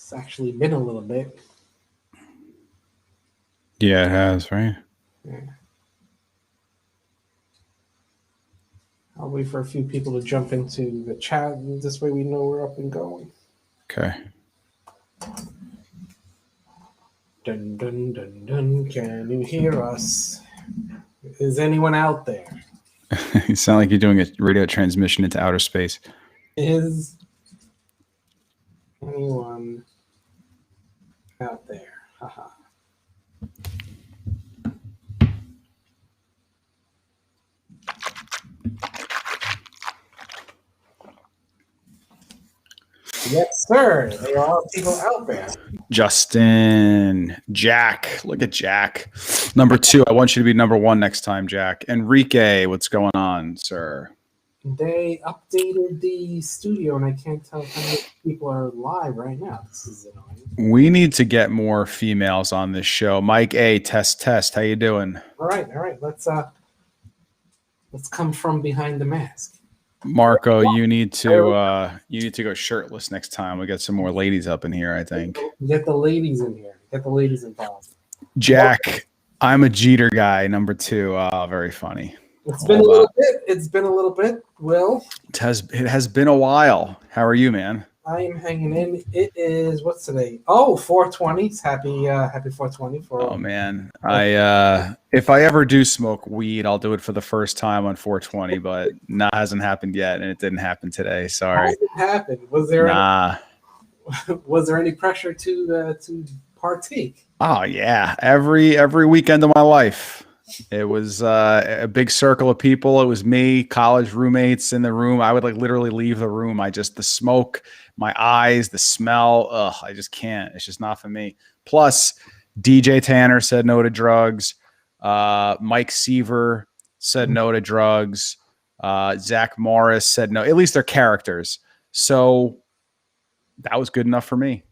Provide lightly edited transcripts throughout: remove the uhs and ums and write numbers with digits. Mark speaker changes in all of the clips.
Speaker 1: It's actually been a little bit.
Speaker 2: Yeah, it has, right?
Speaker 1: Yeah. I'll wait for a few people to jump into the chat. This way we know we're up and going.
Speaker 2: Okay.
Speaker 1: Dun, dun, dun, dun. Can you hear us? Is anyone out there?
Speaker 2: You sound like you're doing a radio transmission into outer space.
Speaker 1: Is anyone out there? Haha. Yes, sir. There are people out there.
Speaker 2: Justin, Jack. Look at Jack. Number 2. I want you to be number 1 next time, Jack. Enrique, what's going on, sir?
Speaker 1: They updated the studio, and I can't tell how many people are live right now. This is annoying.
Speaker 2: We need to get more females on this show. Mike A, test. How you doing?
Speaker 1: All right. Let's come from behind the mask.
Speaker 2: Marco, you need to go shirtless next time. We got some more ladies up in here, I think.
Speaker 1: Get the ladies in here. Get the ladies involved.
Speaker 2: Jack, I'm a Jeter guy, number 2. Very funny.
Speaker 1: It's been a little bit. It's been a little bit. Will.
Speaker 2: It has been a while. How are you, man?
Speaker 1: I am hanging in. It is, what's today? Oh, 420. Happy 420 for.
Speaker 2: Oh man, if I ever do smoke weed, I'll do it for the first time on 420, but hasn't happened yet, and it didn't happen today. Sorry.
Speaker 1: How did it happen? Was there was there any pressure to partake?
Speaker 2: Oh yeah, every weekend of my life. It was a big circle of people. It was me, college roommates in the room. I would literally leave the room. the smoke, my eyes, the smell. I just can't. It's just not for me. Plus, DJ Tanner said no to drugs. Mike Seaver said no to drugs. Zach Morris said no. At least they're characters. So that was good enough for me.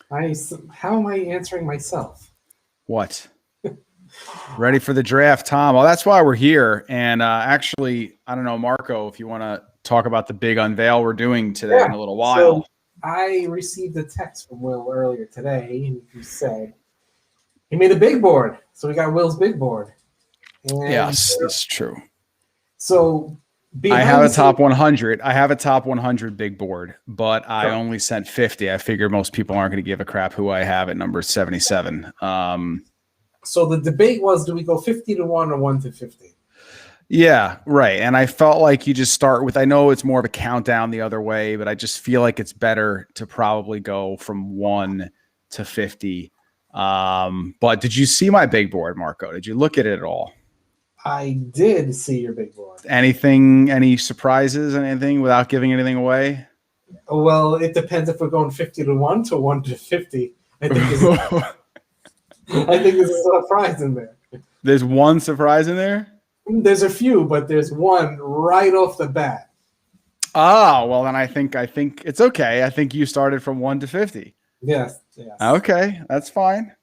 Speaker 1: How am I answering myself?
Speaker 2: What? Ready for the draft, Tom. Well, that's why we're here. And actually, I don't know, Marco, if you want to talk about the big unveil we're doing today in a little while.
Speaker 1: So I received a text from Will earlier today, and he said he made a big board. So we got Will's big board. And
Speaker 2: yes, that's true.
Speaker 1: So
Speaker 2: I have a top 100. I have a top 100 big board, but I only sent 50. I figure most people aren't going to give a crap who I have at number 77.
Speaker 1: So the debate was, do we go 50 to 1 or 1 to 50?
Speaker 2: Yeah, right. And I felt like you just start with, I know it's more of a countdown the other way, but I just feel like it's better to probably go from 1 to 50. But did you see my big board, Marco? Did you look at it at all?
Speaker 1: I did see your big board.
Speaker 2: Any surprises, anything without giving anything away?
Speaker 1: Well, it depends if we're going 50 to 1 to 1 to 50. I think there's a surprise in there.
Speaker 2: There's one surprise in there?
Speaker 1: There's a few, but there's one right off the bat.
Speaker 2: Oh, well, then I think it's okay. I think you started from 1 to 50.
Speaker 1: Yes.
Speaker 2: Okay, that's fine.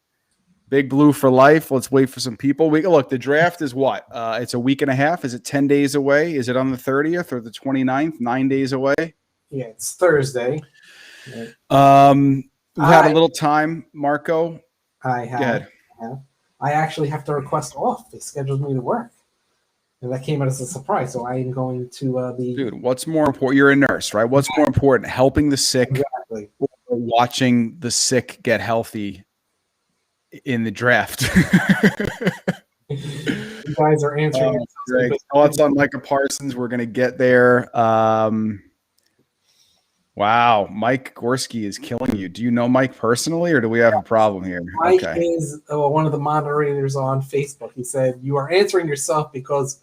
Speaker 2: Big Blue for life. Let's wait for some people. Look, the draft is what? It's a week and a half. Is it 10 days away? Is it on the 30th or the 29th? 9 days away?
Speaker 1: Yeah, it's Thursday.
Speaker 2: We had a little time, Marco.
Speaker 1: I actually have to request off. They scheduled me to work. And that came out as a surprise. So I am going to be.
Speaker 2: Dude, what's more important? You're a nurse, right? What's more important? Helping the sick or watching the sick get healthy in the draft?
Speaker 1: You guys are answering.
Speaker 2: Thoughts on Micah Parsons? We're going to get there. Wow, Mike Gorski is killing you. Do you know Mike personally, or do we have a problem here?
Speaker 1: Mike is one of the moderators on Facebook. He said, you are answering yourself because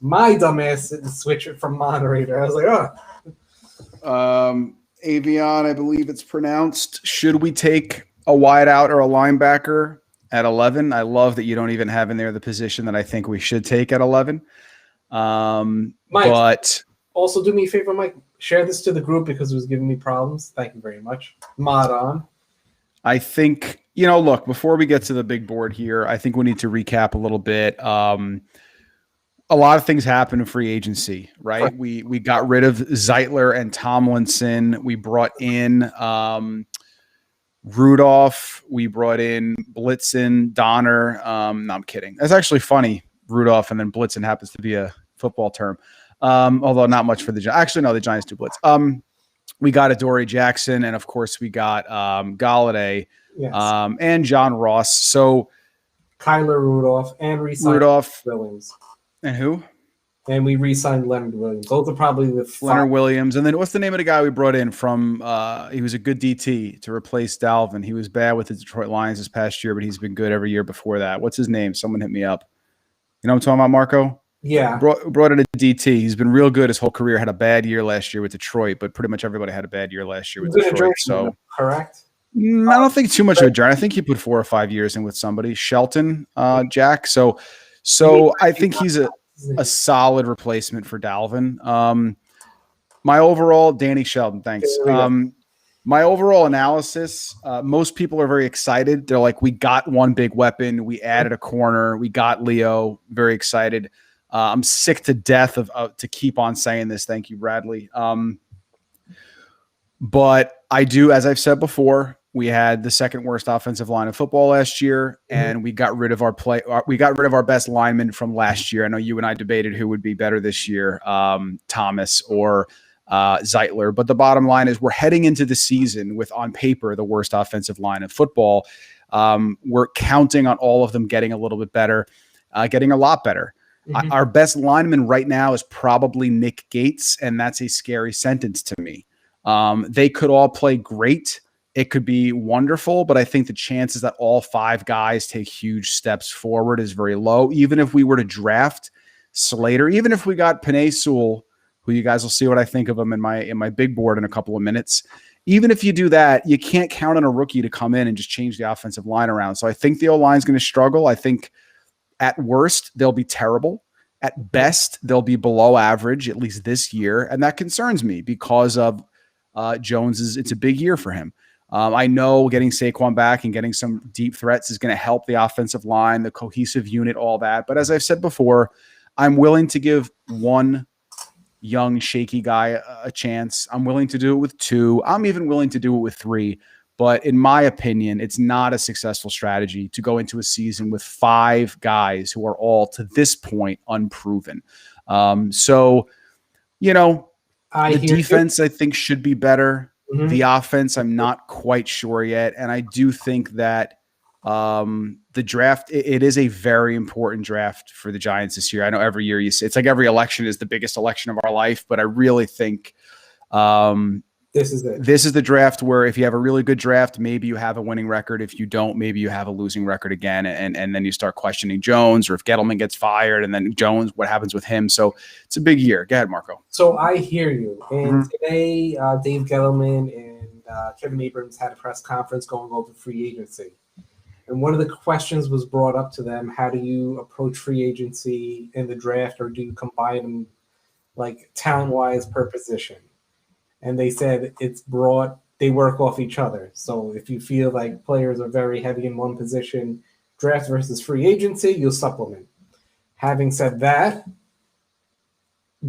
Speaker 1: my dumbass didn't switch it from moderator. I was like, oh.
Speaker 2: Avion, I believe it's pronounced. Should we take a wideout or a linebacker at 11? I love that you don't even have in there the position that I think we should take at 11.
Speaker 1: Mike,
Speaker 2: but
Speaker 1: also do me a favor, Mike. Share this to the group because it was giving me problems. Thank you very much. Mod on.
Speaker 2: I think, look, before we get to the big board here, I think we need to recap a little bit. a lot of things happen in free agency, right? We got rid of Zeitler and Tomlinson. We brought in Rudolph. We brought in Blitzen, Donner. No, I'm kidding. That's actually funny. Rudolph and then Blitzen happens to be a football term. Although not much for the Giants. Actually, no, the Giants do blitz. We got Adoree Jackson, and of course we got Galladay,
Speaker 1: yes.
Speaker 2: And John Ross. So
Speaker 1: Kyler Rudolph and
Speaker 2: Rudolph
Speaker 1: Williams.
Speaker 2: And who?
Speaker 1: And we re-signed Leonard Williams. Those are probably the five.
Speaker 2: Leonard Williams. And then what's the name of the guy we brought in from he was a good DT to replace Dalvin. He was bad with the Detroit Lions this past year, but he's been good every year before that. What's his name? Someone hit me up. You know what I'm talking about, Marco?
Speaker 1: Yeah.
Speaker 2: Brought in a DT. He's been real good his whole career. Had a bad year last year with Detroit, but pretty much everybody had a bad year last year with Detroit. So
Speaker 1: correct.
Speaker 2: I don't think too much of a journey. I think he put 4 or 5 years in with somebody. Shelton, Jack. So I think he's a solid replacement for Dalvin. My overall, Danny Sheldon, thanks. My overall analysis, most people are very excited. They're like, we got one big weapon. We added a corner. We got Leo. Very excited. I'm sick to death of to keep on saying this. Thank you, Bradley. But I do, as I've said before, we had the second worst offensive line of football last year, and we got rid of our best lineman from last year. I know you and I debated who would be better this year, Thomas or Zeitler. But the bottom line is we're heading into the season with, on paper, the worst offensive line of football. We're counting on all of them getting a little bit better, getting a lot better. Our best lineman right now is probably Nick Gates, and that's a scary sentence to me. They could all play great. It could be wonderful, but I think the chances that all 5 guys take huge steps forward is very low. Even if we were to draft Slater, even if we got Penei Sewell, who you guys will see what I think of him in my big board in a couple of minutes. Even if you do that, you can't count on a rookie to come in and just change the offensive line around. So I think the O-line is going to struggle. I think at worst, they'll be terrible. At best, they'll be below average, at least this year. And that concerns me because of Jones. It's a big year for him. I know getting Saquon back and getting some deep threats is going to help the offensive line, the cohesive unit, all that. But as I've said before, I'm willing to give one young, shaky guy a chance. I'm willing to do it with 2. I'm even willing to do it with 3. But in my opinion, it's not a successful strategy to go into a season with 5 guys who are all, to this point, unproven. So, the defense, I think, should be better. The offense, I'm not quite sure yet. And I do think that the draft, it is a very important draft for the Giants this year. I know every year it's like every election is the biggest election of our life, but I really think this is the draft where if you have a really good draft, maybe you have a winning record. If you don't, maybe you have a losing record again. And then you start questioning Jones, or if Gettleman gets fired and then Jones, what happens with him? So it's a big year. Go ahead, Marco.
Speaker 1: So I hear you. And today, Dave Gettleman and Kevin Abrams had a press conference going over free agency. And one of the questions was brought up to them: how do you approach free agency in the draft, or do you combine them like talent-wise per position? And they said they work off each other. So if you feel like players are very heavy in one position, draft versus free agency, you'll supplement. Having said that,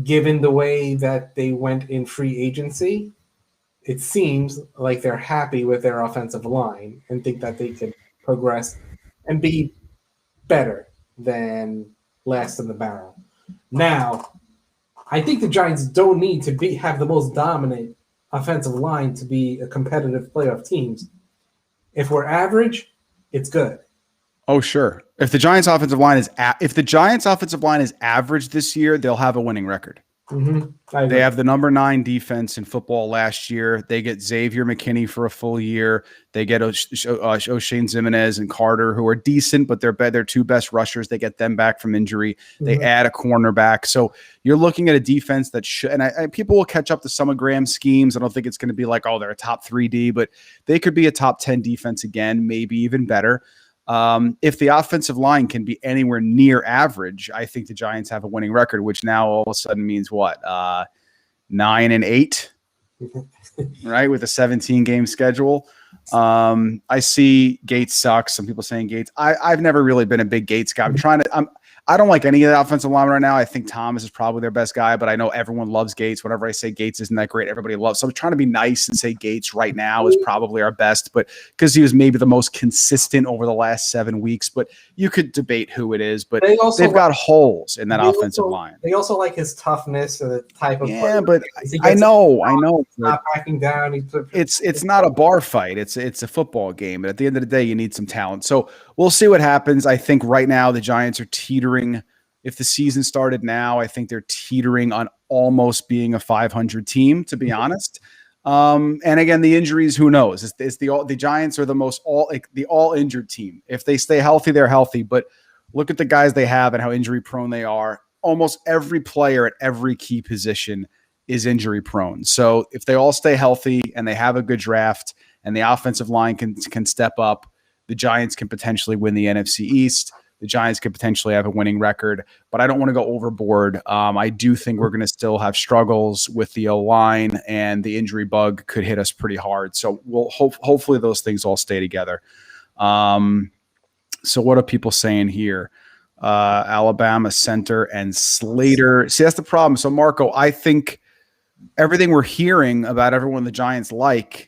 Speaker 1: given the way that they went in free agency, it seems like they're happy with their offensive line and think that they could progress and be better than last in the barrel. Now, I think the Giants don't need to have the most dominant offensive line to be a competitive playoff team. If we're average, it's good.
Speaker 2: Oh, sure. If the Giants' offensive line is average this year, they'll have a winning record. They have the number 9 defense in football last year. They get Xavier McKinney for a full year. They get O'Shane Zimenez and Carter, who are decent, but they're 2 best rushers. They get them back from injury. They add a cornerback. So you're looking at a defense that should, and people will catch up to some of Graham's schemes. I don't think it's going to be like, they're a top 3D, but they could be a top 10 defense again, maybe even better. If the offensive line can be anywhere near average, I think the Giants have a winning record, which now all of a sudden means what? 9-8, right? With a 17-game schedule. I see Gates sucks. Some people saying Gates. I've never really been a big Gates guy. I don't like any of the offensive linemen right now. I think Thomas is probably their best guy, but I know everyone loves Gates. Whenever I say Gates isn't that great, everybody loves. So I'm trying to be nice and say Gates right now is probably our best, but because he was maybe the most consistent over the last 7 weeks. But you could debate who it is, but they've got holes in that offensive line.
Speaker 1: They also like his toughness and the type of
Speaker 2: player. But I know.
Speaker 1: Not backing down.
Speaker 2: It's not a bar fight. It's a football game. But at the end of the day, you need some talent. So we'll see what happens. I think right now the Giants are teetering. If the season started now, I think they're teetering on almost being a 500 team, to be honest. And again, the injuries, who knows? It's the Giants are the all injured team. If they stay healthy, they're healthy. But look at the guys they have and how injury prone they are. Almost every player at every key position is injury prone. So if they all stay healthy and they have a good draft and the offensive line can step up, the Giants can potentially win the NFC East. The Giants could potentially have a winning record, but I don't want to go overboard. I do think we're going to still have struggles with the O-line, and the injury bug could hit us pretty hard. So we'll hopefully those things all stay together. So what are people saying here? Alabama center and Slater. See, that's the problem. So Marco, I think everything we're hearing about everyone the Giants like,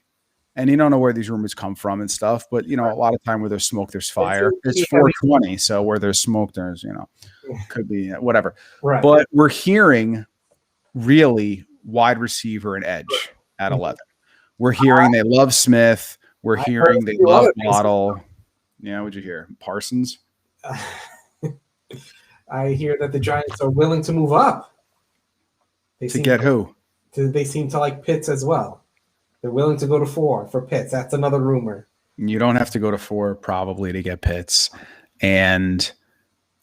Speaker 2: and you don't know where these rumors come from and stuff, but, a lot of time where there's smoke, there's fire. It's 420, so where there's smoke, there's, could be whatever. Right. But we're hearing really wide receiver and edge at 11. We're hearing they love Smith. We're hearing they love Waddle. Yeah, what'd you hear? Parsons?
Speaker 1: I hear that the Giants are willing to move up.
Speaker 2: Who?
Speaker 1: They seem to like Pitts as well. They're willing to go to 4 for Pitts. That's another rumor.
Speaker 2: You don't have to go to 4 probably to get Pitts. And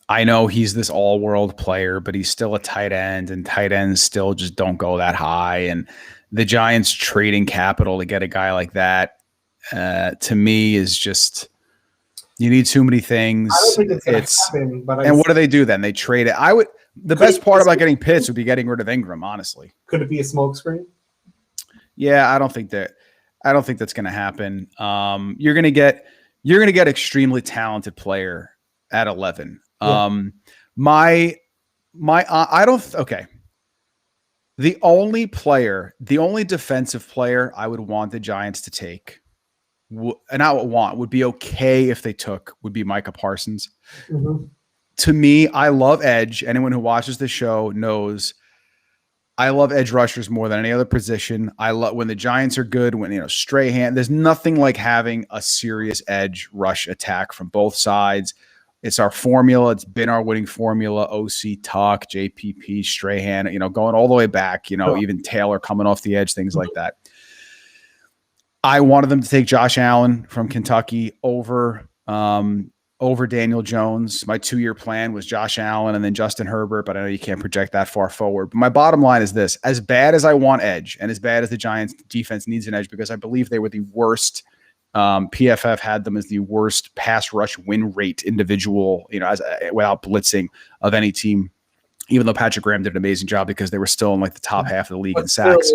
Speaker 2: I know he's this all-world player, but he's still a tight end, and tight ends still just don't go that high. And the Giants trading capital to get a guy like that, to me, is just you need too many things.
Speaker 1: I don't think it's going to happen. But
Speaker 2: what do they do then? They trade it. The best part about getting Pitts would be getting rid of Ingram, honestly.
Speaker 1: Could it be a smokescreen?
Speaker 2: Yeah, I don't think that's going to happen. You're going to get extremely talented player at 11. Yeah. Okay. The only defensive player I would want the Giants to take, would be okay if they took, would be Micah Parsons. Mm-hmm. To me, I love edge. Anyone who watches the show knows I love edge rushers more than any other position. I love when the Giants are good, when, Strahan, there's nothing like having a serious edge rush attack from both sides. It's our formula. It's been our winning formula. OC, Tuck, JPP, Strahan, going all the way back, even Taylor coming off the edge, things like that. I wanted them to take Josh Allen from Kentucky over Daniel Jones. My 2-year plan was Josh Allen and then Justin Herbert, but I know you can't project that far forward. But my bottom line is this: as bad as I want edge, and as bad as the Giants defense needs an edge, because I believe they were the worst, PFF had them as the worst pass rush win rate individual, without blitzing of any team, even though Patrick Graham did an amazing job because they were still in like the top half of the league in sacks.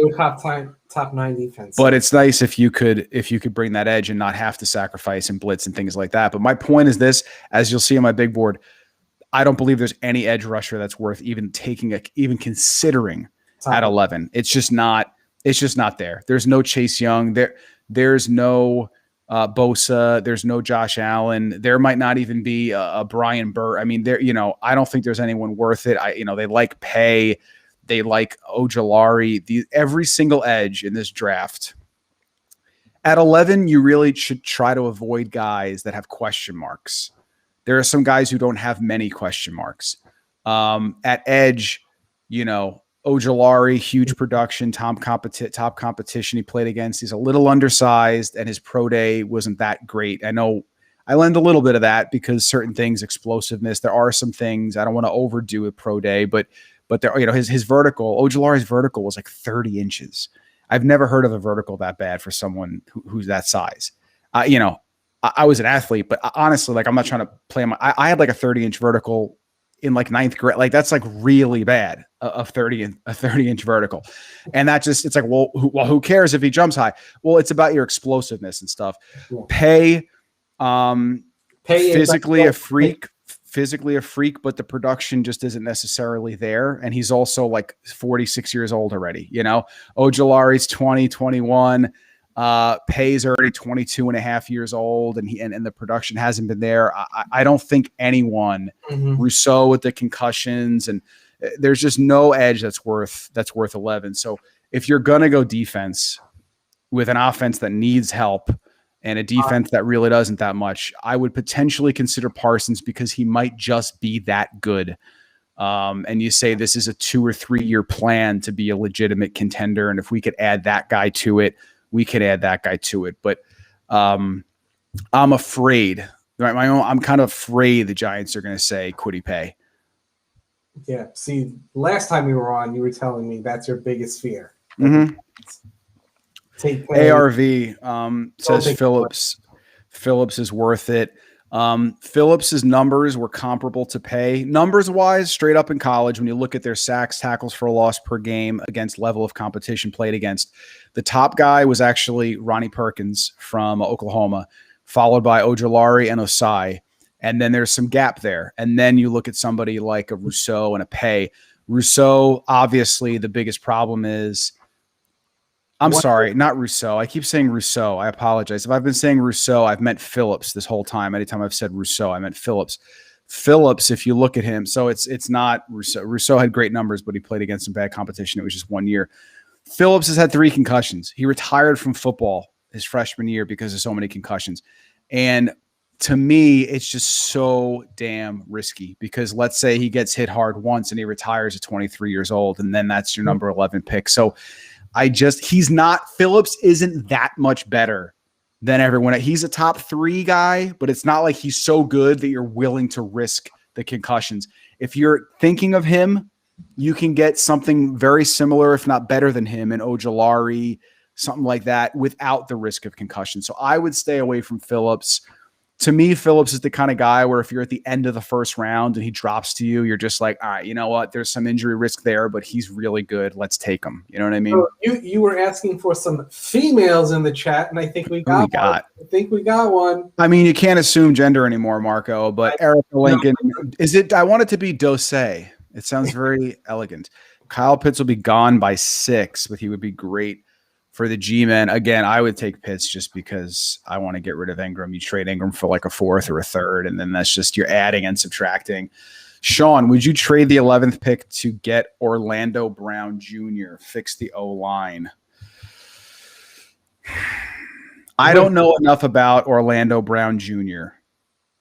Speaker 1: Top 9 defense.
Speaker 2: But it's nice if you could bring that edge and not have to sacrifice and blitz and things like that. But my point is this: as you'll see on my big board, I don't believe there's any edge rusher that's worth even considering at 11. It's just not there. There's no Chase Young. There's no Bosa. There's no Josh Allen. There might not even be a Brian Burr. I mean, I don't think there's anyone worth it. They like Pay. They like Ojulari. Every single edge in this draft. At 11, you really should try to avoid guys that have question marks. There are some guys who don't have many question marks. At edge, Ojulari, huge production, top competition he played against. He's a little undersized, and his pro day wasn't that great. I know I lend a little bit of that because certain things, explosiveness. There are some things I don't want to overdo at pro day, but there, his vertical, Ojulari's vertical was like 30 inches. I've never heard of a vertical that bad for someone who's that size. I was an athlete, but honestly, like I'm not trying to play I had like a 30-inch vertical in like 9th grade. Like that's like really bad, a 30-inch vertical. And that just, it's like, who cares if he jumps high? Well, it's about your explosiveness and stuff. Yeah. Pay physically a freak, physically a freak, but the production just isn't necessarily there. And he's also like 46 years old already. Ojulari's 20, 21. Pay's already 22 and a half years old, and the production hasn't been there. I don't think anyone, Rousseau with the concussions, and there's just no edge that's worth 11. So if you're going to go defense with an offense that needs help and a defense that really doesn't that much, I would potentially consider Parsons because he might just be that good. And you say this is a 2 or 3 year plan to be a legitimate contender. And if we could add that guy to it, we could add that guy to it. But I'm afraid, right? I'm kind of afraid the Giants are going to say Kwity Paye.
Speaker 1: Yeah. See, last time we were on, you were telling me that's your biggest fear.
Speaker 2: Take ARV says Phillips. Phillips is worth it. Phillips's numbers were comparable to Paye. Numbers wise, straight up in college, when you look at their sacks, tackles for a loss per game against level of competition played against, the top guy was actually Ronnie Perkins from Oklahoma, followed by Ojulari and Osai. And then there's some gap there. And then you look at somebody like a Rousseau and a Paye. Rousseau, obviously, the biggest problem is, sorry, not Rousseau. I keep saying Rousseau. I apologize. If I've been saying Rousseau, I've meant Phillips this whole time. Anytime I've said Rousseau, I meant Phillips. Phillips, if you look at him, so it's not Rousseau. Rousseau had great numbers, but he played against some bad competition. It was just 1 year. Phillips has had 3 concussions. He retired from football his freshman year because of so many concussions. And to me, it's just so damn risky because let's say he gets hit hard once and he retires at 23 years old, and then that's your number 11 pick. So Phillips isn't that much better than everyone. He's a top 3 guy, but it's not like he's so good that you're willing to risk the concussions. If you're thinking of him, you can get something very similar, if not better than him, in Ojulari, something like that, without the risk of concussion. So I would stay away from Phillips. To me, Phillips is the kind of guy where if you're at the end of the first round and he drops to you, you're just like, all right, you know what? There's some injury risk there, but he's really good. Let's take him. You know what I mean?
Speaker 1: So you were asking for some females in the chat, and I think we got one. I think we got one.
Speaker 2: I mean, you can't assume gender anymore, Marco, but Erica Lincoln, I want it to be Dose. It sounds very elegant. Kyle Pitts will be gone by 6, but he would be great for the G-men. Again, I would take Pitts just because I want to get rid of Ingram. You trade Ingram for like a 4th or a 3rd, and then that's just you're adding and subtracting. Sean, would you trade the 11th pick to get Orlando Brown Jr., fix the O-line? I don't know enough about Orlando Brown Jr.,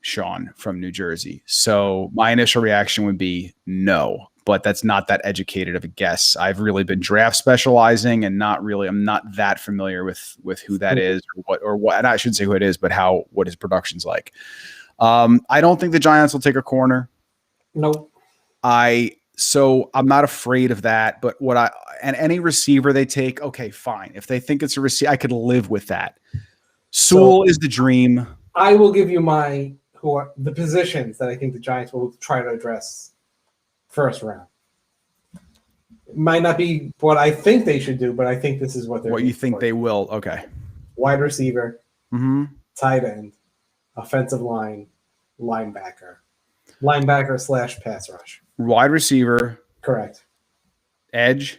Speaker 2: Sean, from New Jersey. So my initial reaction would be no. But that's not that educated of a guess. I've really been draft specializing and I'm not that familiar with who that is or what, and I shouldn't say who it is, but what his production's like. I don't think the Giants will take a corner.
Speaker 1: Nope.
Speaker 2: So I'm not afraid of that, but and any receiver they take, okay, fine. If they think it's a receiver, I could live with that. Sewell is the dream.
Speaker 1: I will give you the positions that I think the Giants will try to address first round. It might not be what I think they should do, but I think this is what they're.
Speaker 2: What you think they will? Okay.
Speaker 1: Wide receiver, tight end, offensive line, linebacker / pass rush.
Speaker 2: Wide receiver.
Speaker 1: Correct.
Speaker 2: Edge.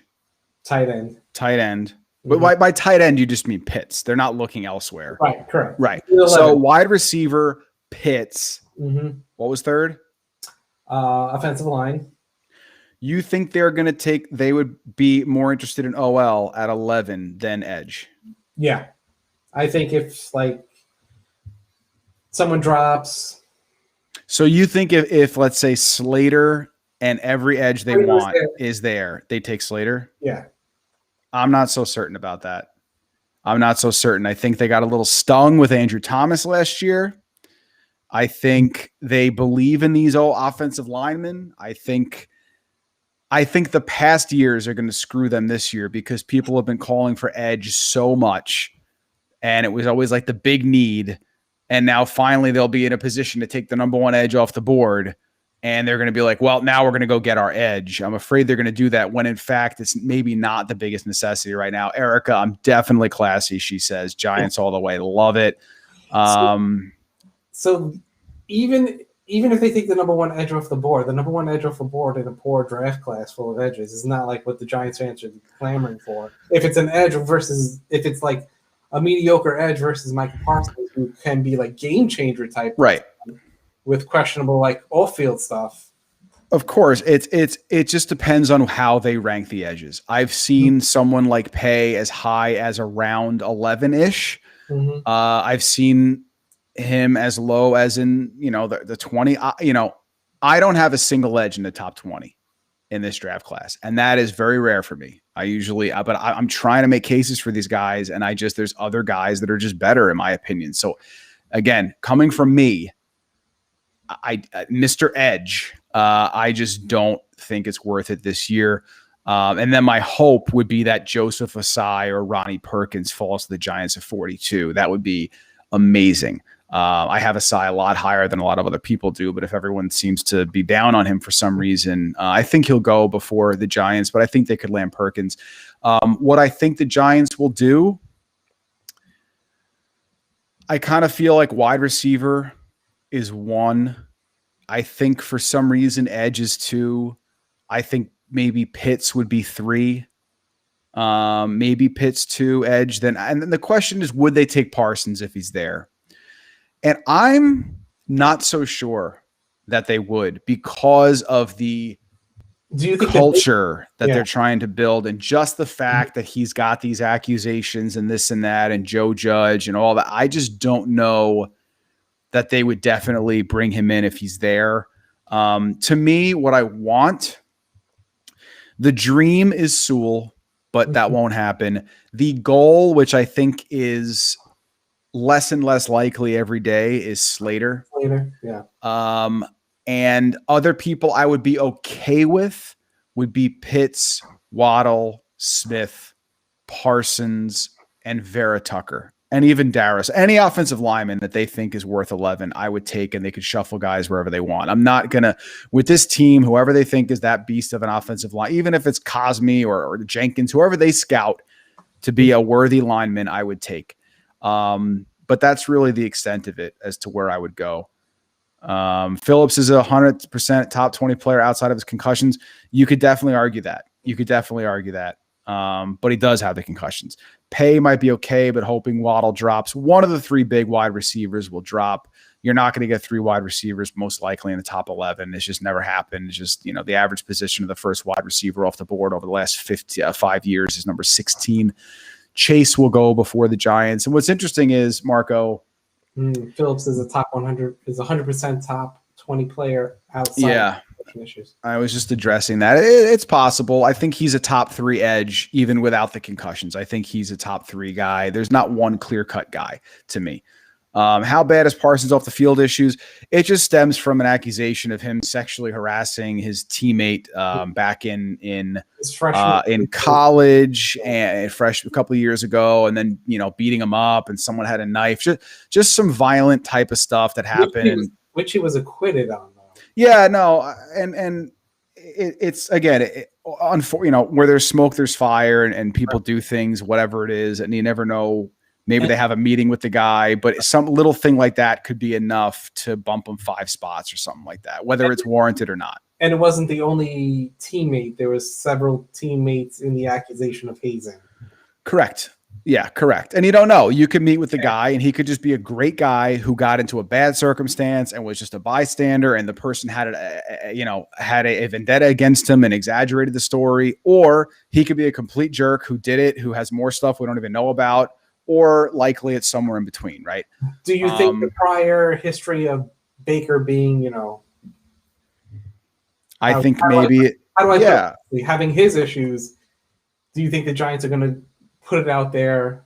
Speaker 1: Tight end.
Speaker 2: But by tight end, you just mean Pitts. They're not looking elsewhere.
Speaker 1: Right. Correct.
Speaker 2: Right. So wide receiver, Pitts. What was 3rd?
Speaker 1: Offensive line.
Speaker 2: You think they would be more interested in OL at 11 than edge?
Speaker 1: Yeah. I think if like someone drops.
Speaker 2: So you think if let's say Slater and every edge they want is there, they take Slater?
Speaker 1: Yeah.
Speaker 2: I'm not so certain about that. I think they got a little stung with Andrew Thomas last year. I think they believe in these old offensive linemen. I think the past years are going to screw them this year because people have been calling for edge so much, and it was always like the big need. And now finally they'll be in a position to take the number 1 edge off the board, and they're going to be like, well, now we're going to go get our edge. I'm afraid they're going to do that when in fact it's maybe not the biggest necessity right now. Erica, I'm definitely classy. She says Giants all the way. Love it.
Speaker 1: So even even if they take the number one edge off the board, the number one edge off the board in a poor draft class full of edges is not like what the Giants fans are clamoring for. If it's an edge versus, if it's like a mediocre edge versus Michael Parsons, who can be like game changer type,
Speaker 2: Right.
Speaker 1: with questionable like off field stuff.
Speaker 2: Of course, it just depends on how they rank the edges. I've seen someone like pay as high as around 11-ish.
Speaker 1: Mm-hmm.
Speaker 2: I've seen him as low as in, the 20. I don't have a single edge in the top 20 in this draft class, and that is very rare for me. I'm trying to make cases for these guys, and there's other guys that are just better in my opinion. So again, coming from me, Mr. Edge, I just don't think it's worth it this year. And then my hope would be that Joseph Asai or Ronnie Perkins falls to the Giants at 42. That would be amazing. I have Asai a lot higher than a lot of other people do, but if everyone seems to be down on him for some reason, I think he'll go before the Giants, but I think they could land Perkins. What I think the Giants will do, I kind of feel like wide receiver is 1. I think for some reason edge is 2. I think maybe Pitts would be 3. Maybe Pitts 2, edge. And then the question is, would they take Parsons if he's there? And I'm not so sure that they would, because of the culture that they're trying to build, and just the fact that he's got these accusations and this and that, and Joe Judge and all that. I just don't know that they would definitely bring him in if he's there. To me, what I want, the dream is Sewell, but that won't happen. The goal, which I think is less and less likely every day, is Slater. And other people I would be okay with would be Pitts, Waddle, Smith, Parsons, and Vera Tucker. And even Darius, any offensive lineman that they think is worth 11, I would take, and they could shuffle guys wherever they want. I'm not going to, with this team, whoever they think is that beast of an offensive line, even if it's Cosme or Jenkins, whoever they scout to be a worthy lineman, I would take. But that's really the extent of it as to where I would go. Phillips is 100% top 20 player outside of his concussions. You could definitely argue that. But he does have the concussions. Pay might be okay, but hoping Waddle drops. One of the 3 big wide receivers will drop. You're not going to get 3 wide receivers most likely in the top 11. It's just never happened. It's just, the average position of the first wide receiver off the board over the last 5 years is number 16. Chase will go before the Giants. And what's interesting is, Marco,
Speaker 1: Phillips is a top 100, is 100% top 20 player outside.
Speaker 2: Yeah. I was just addressing that. It's possible. I think he's a top 3 edge, even without the concussions. I think he's a top 3 guy. There's not one clear-cut guy to me. How bad is Parsons off the field issues? It just stems from an accusation of him sexually harassing his teammate back in college and a couple of years ago, and then beating him up, and someone had a knife. Just some violent type of stuff that happened,
Speaker 1: which he was acquitted on.
Speaker 2: Yeah, no, and it's again, where there's smoke, there's fire, and people do things, whatever it is, and you never know. Maybe they have a meeting with the guy, but some little thing like that could be enough to bump him 5 spots or something like that, whether it's warranted or not.
Speaker 1: And it wasn't the only teammate. There was several teammates in the accusation of hazing.
Speaker 2: Correct. Yeah, correct. And you don't know. You could meet with the guy, and he could just be a great guy who got into a bad circumstance and was just a bystander, and the person had a vendetta against him and exaggerated the story. Or he could be a complete jerk who did it, who has more stuff we don't even know about, or likely it's somewhere in between, right?
Speaker 1: Do you think the prior history of Baker being,
Speaker 2: I think maybe
Speaker 1: having his issues, do you think the Giants are going to put it out there?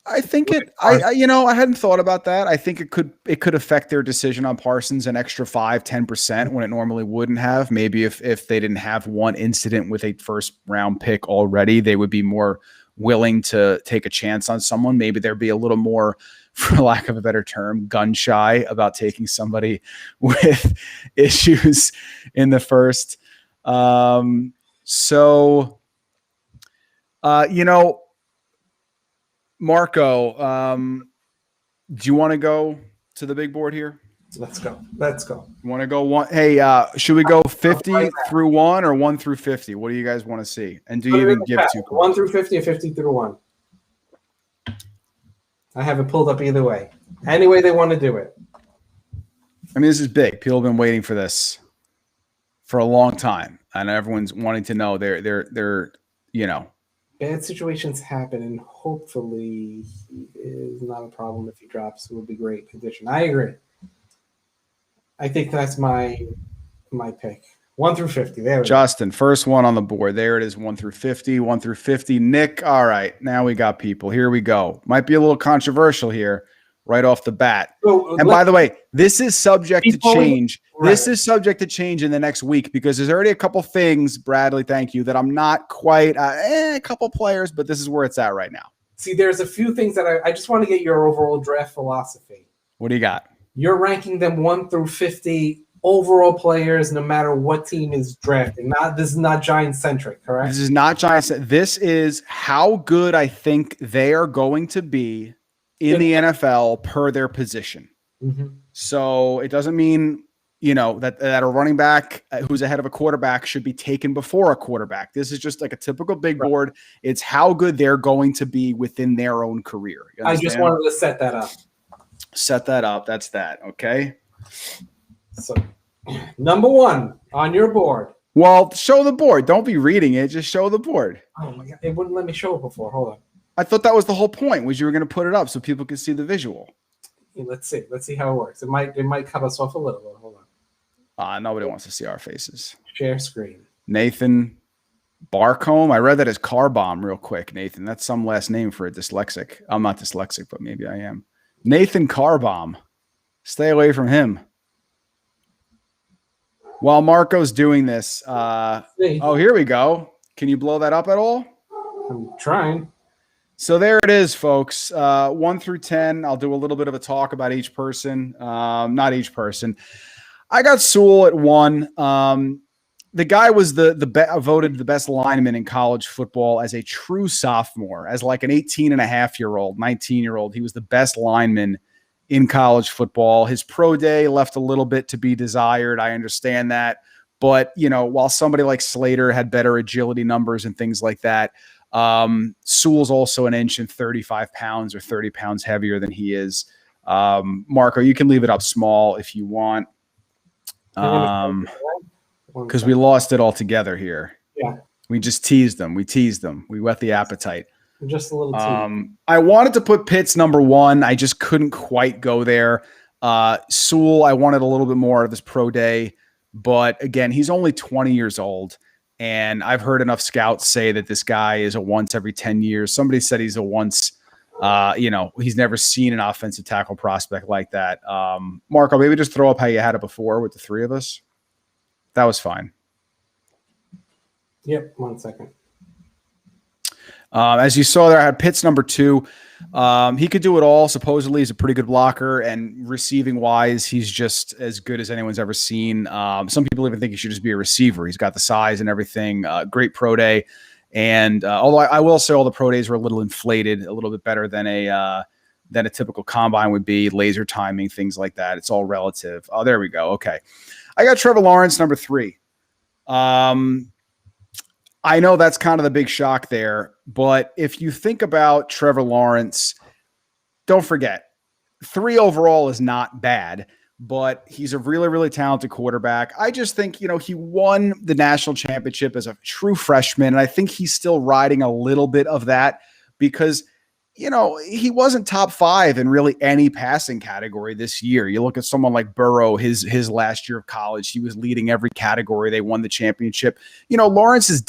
Speaker 2: I think I hadn't thought about that. I think it could affect their decision on Parsons an extra 5-10% when it normally wouldn't have. Maybe if they didn't have one incident with a first round pick already, they would be more willing to take a chance on someone. Maybe there'd be a little more, for lack of a better term, gun shy about taking somebody with issues in the first. Marco, do you want to go to the big board here?
Speaker 1: Let's go. Let's go.
Speaker 2: You want to go one? Hey, should we go 50 through 1 or 1 through 50? What do you guys want to see? And do you even give 2 points?
Speaker 1: 1 through 50 or 50 through 1? I have it pulled up either way. Any way they want to do it.
Speaker 2: I mean, this is big. People have been waiting for this for a long time, and everyone's wanting to know. They're you know.
Speaker 1: Bad situations happen, and hopefully he is not a problem if he drops. It would be great addition. I agree. I think that's my pick. 1 through 50. There we go.
Speaker 2: Justin, first one on the board. There it is, 1 through 50. 1 through 50. Nick, all right. Now we got people. Here we go. Might be a little controversial here right off the bat.
Speaker 1: So,
Speaker 2: and by the way, this is subject to change.
Speaker 1: Right.
Speaker 2: This is subject to change in the next week because there's already a couple things, Bradley, thank you, that I'm not quite a couple players, but this is where it's at right now.
Speaker 1: See, there's a few things that I just want to get your overall draft philosophy.
Speaker 2: What do you got?
Speaker 1: You're ranking them 1 through 50 overall players, no matter what team is drafting. This is not Giants centric, correct?
Speaker 2: This is not Giants. This is how good I think they are going to be in the NFL per their position.
Speaker 1: Mm-hmm.
Speaker 2: So it doesn't mean, that a running back who's ahead of a quarterback should be taken before a quarterback. This is just like a typical big board. It's how good they're going to be within their own career.
Speaker 1: I just wanted to set that up.
Speaker 2: Set that up. That's that. Okay.
Speaker 1: So, number 1 on your board.
Speaker 2: Well, show the board. Don't be reading it. Just show the board.
Speaker 1: Oh my God. It wouldn't let me show it before. Hold on.
Speaker 2: I thought that was the whole point, was you were going to put it up so people could see the visual.
Speaker 1: Let's see. Let's see how it works. It might cut us off a little bit. Hold on.
Speaker 2: Nobody wants to see our faces.
Speaker 1: Share screen.
Speaker 2: Nathan Barcombe. I read that as car bomb real quick, Nathan. That's some last name for a dyslexic. I'm not dyslexic, but maybe I am. Nathan Carbomb. Stay away from him. While Marco's doing this, here we go. Can you blow that up at all?
Speaker 1: I'm trying.
Speaker 2: So there it is, folks. 1 through 10. I'll do a little bit of a talk about each person. Not each person. I got Sewell at 1. The guy was voted the best lineman in college football as a true sophomore, as like an 18-and-a-half-year-old, 19-year-old. He was the best lineman in college football. His pro day left a little bit to be desired. I understand that. But, while somebody like Slater had better agility numbers and things like that, Sewell's also an inch and 35 pounds or 30 pounds heavier than he is. Marco, you can leave it up small if you want. Because we lost it all together here.
Speaker 1: Yeah.
Speaker 2: We just teased them. We whet the appetite.
Speaker 1: Just a little tease.
Speaker 2: I wanted to put Pitts number 1. I just couldn't quite go there. Sewell, I wanted a little bit more of his pro day. But again, he's only 20 years old. And I've heard enough scouts say that this guy is a once every 10 years. Somebody said he's a once, he's never seen an offensive tackle prospect like that. Marco, maybe just throw up how you had it before with the 3 of us. That was fine.
Speaker 1: Yep. 1 second.
Speaker 2: As you saw there, I had Pitts number 2. He could do it all. Supposedly, he's a pretty good blocker, and receiving wise, he's just as good as anyone's ever seen. Some people even think he should just be a receiver. He's got the size and everything. Great pro day, and although I will say all the pro days were a little inflated, a little bit better than a typical combine would be. Laser timing, things like that. It's all relative. Oh, there we go. Okay, I got Trevor Lawrence number 3. I know that's kind of the big shock there, but if you think about Trevor Lawrence, don't forget, 3 overall is not bad, but he's a really, really talented quarterback. I just think, he won the national championship as a true freshman, and I think he's still riding a little bit of that because he wasn't top 5 in really any passing category this year. You look at someone like Burrow, his last year of college, he was leading every category. They won the championship. Lawrence he's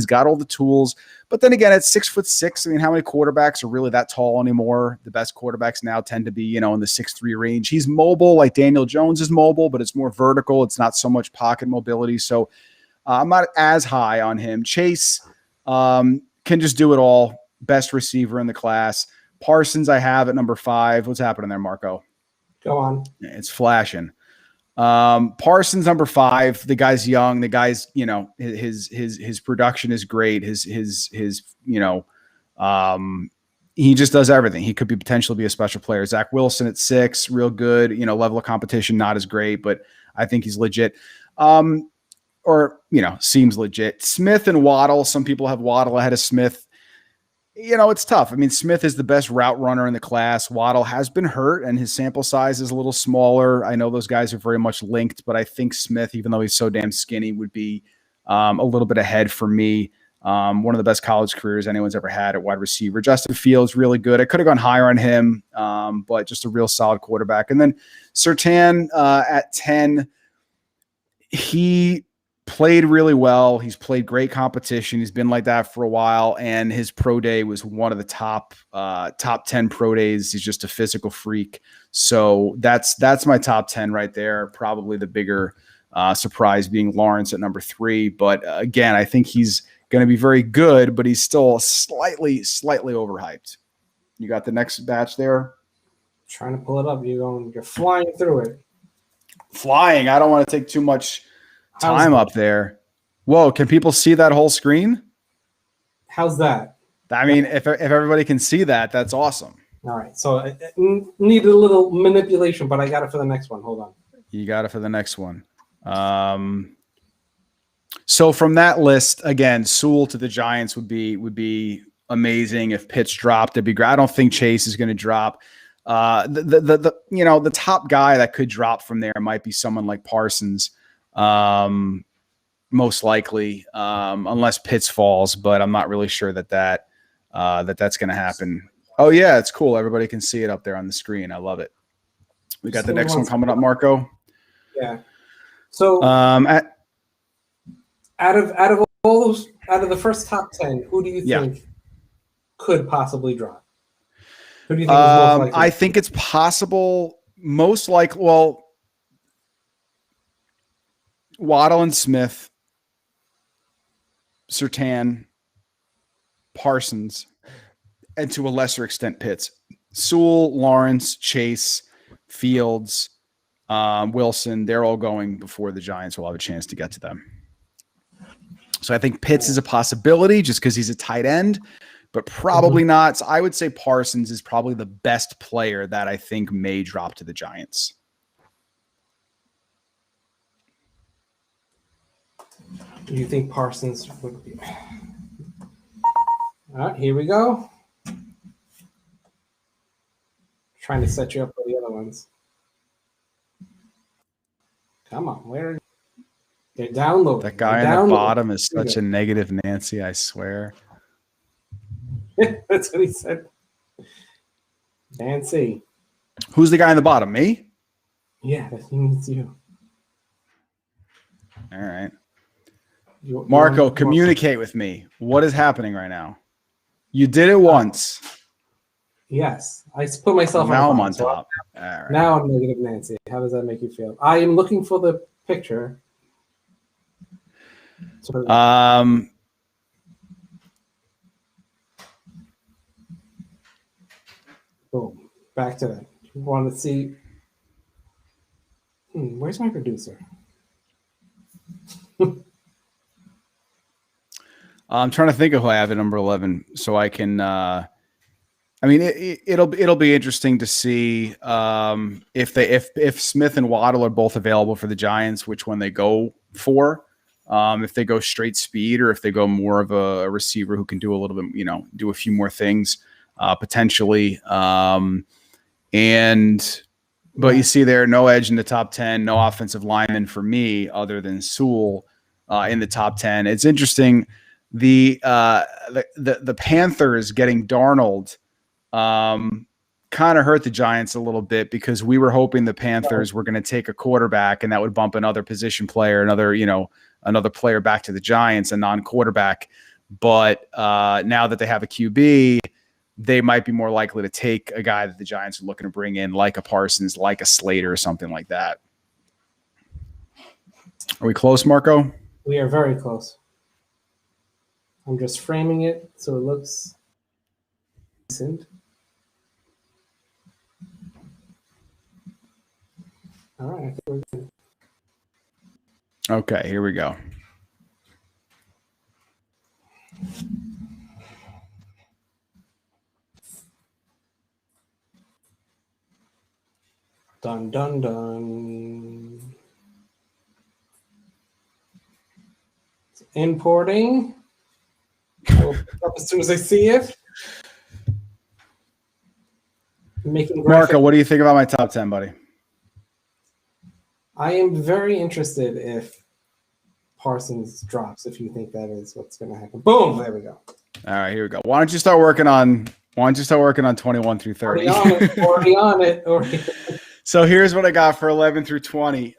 Speaker 2: got all the tools, but then again, at 6'6", I mean, how many quarterbacks are really that tall anymore? The best quarterbacks now tend to be, in the 6'3" range. He's mobile, like Daniel Jones is mobile, but it's more vertical. It's not so much pocket mobility. So I'm not as high on him. Chase can just do it all. Best receiver in the class. Parsons I have at number 5. What's happening there, Marco?
Speaker 1: Go on.
Speaker 2: It's flashing. Parsons number 5. The guy's young. The guy's, his production is great. His he just does everything. He could be potentially be a special player. Zach Wilson at 6, real good. Level of competition not as great, but I think he's legit. Seems legit. Smith and Waddle. Some people have Waddle ahead of Smith. It's tough. I mean, Smith is the best route runner in the class. Waddle has been hurt, and his sample size is a little smaller. I know those guys are very much linked, but I think Smith, even though he's so damn skinny, would be a little bit ahead for me. One of the best college careers anyone's ever had at wide receiver. Justin Fields, really good. I could have gone higher on him, but just a real solid quarterback. And then Surtain at 10, he played really well. He's played great competition. He's been like that for a while, and his pro day was one of the top 10 pro days. He's just a physical freak. So that's my top 10 right there. Probably the bigger surprise being Lawrence at number 3. But again, I think he's going to be very good, but he's still slightly overhyped. You got the next batch there?
Speaker 1: Trying to pull it up. You're flying through it.
Speaker 2: Flying. I don't want to take too much time up there. Whoa, can people see that whole screen?
Speaker 1: How's that?
Speaker 2: I mean, if everybody can see that, that's awesome.
Speaker 1: All right. So I needed a little manipulation, but I got it for the next one. Hold on. You
Speaker 2: got it for the next one. So from that list, again, Sewell to the Giants would be amazing. If Pitts dropped, it'd be great. I don't think Chase is going to drop. The top guy that could drop from there might be someone like Parsons, most likely, unless Pitts falls. But I'm not really sure that's going to happen. Oh yeah, it's cool. Everybody can see it up there on the screen. I love it. We got the next one coming up, Marco.
Speaker 1: Yeah. So out of all those, out of the first top 10, who do you think could possibly drop? Who do you think is most likely?
Speaker 2: I think it's possible. Most likely, well, Waddle and Smith, Surtain, Parsons, and to a lesser extent Pitts. Sewell, Lawrence, Chase, Fields, Wilson, they're all going before the Giants will have a chance to get to them. So I think Pitts is a possibility just because he's a tight end, but probably not. So I would say Parsons is probably the best player that I think may drop to the Giants.
Speaker 1: Do you think Parsons would be? All right, here we go. Trying to set you up for the other ones. Come on, where are you? They're downloading.
Speaker 2: That guy on the bottom is such a negative Nancy, I swear.
Speaker 1: That's what he said. Nancy.
Speaker 2: Who's the guy on the bottom? Me?
Speaker 1: Yeah, he means you.
Speaker 2: All right. Marco, communicate with me. What is happening right now? You did it once.
Speaker 1: Yes. I put myself
Speaker 2: now
Speaker 1: on
Speaker 2: I'm on top. All right.
Speaker 1: Now I'm negative Nancy. How does that make you feel? I am looking for the picture. Boom. Back to that. You want to see? Where's my producer?
Speaker 2: I'm trying to think of who I have at number 11, so I can. It'll be interesting to see if Smith and Waddle are both available for the Giants, which one they go for. If they go straight speed or if they go more of a receiver who can do a little bit, do a few more things potentially. But you see there, no edge in the top 10, no offensive lineman for me other than Sewell in the top 10. It's interesting. The Panthers getting Darnold kind of hurt the Giants a little bit because we were hoping the Panthers were going to take a quarterback and that would bump another position player, another player back to the Giants, a non-quarterback. But now that they have a QB, they might be more likely to take a guy that the Giants are looking to bring in, like a Parsons, like a Slater, or something like that. Are we close, Marco?
Speaker 1: We are very close. I'm just framing it so it looks decent. All right, I think we're good.
Speaker 2: Okay, here we go.
Speaker 1: Dun, dun, dun. It's importing. I will pick up as soon as I see it. Making
Speaker 2: Marco,
Speaker 1: graphic.
Speaker 2: what do you think about my top 10, buddy?
Speaker 1: I am very interested if Parsons drops, if you think that is what's going to happen. Boom! There we go.
Speaker 2: All right, here we go. Why don't you start working on 21 through 30?
Speaker 1: Already on it.
Speaker 2: So here's what I got for 11 through 20.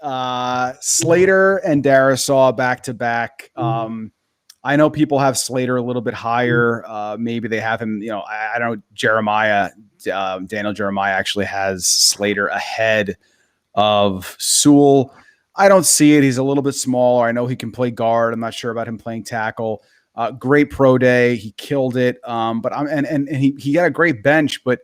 Speaker 2: Slater and Darisaw back to back. I know people have Slater a little bit higher. Maybe they have him, I don't know. Daniel Jeremiah actually has Slater ahead of Sewell. I don't see it. He's a little bit smaller. I know he can play guard. I'm not sure about him playing tackle. Great pro day. He killed it. He got a great bench, but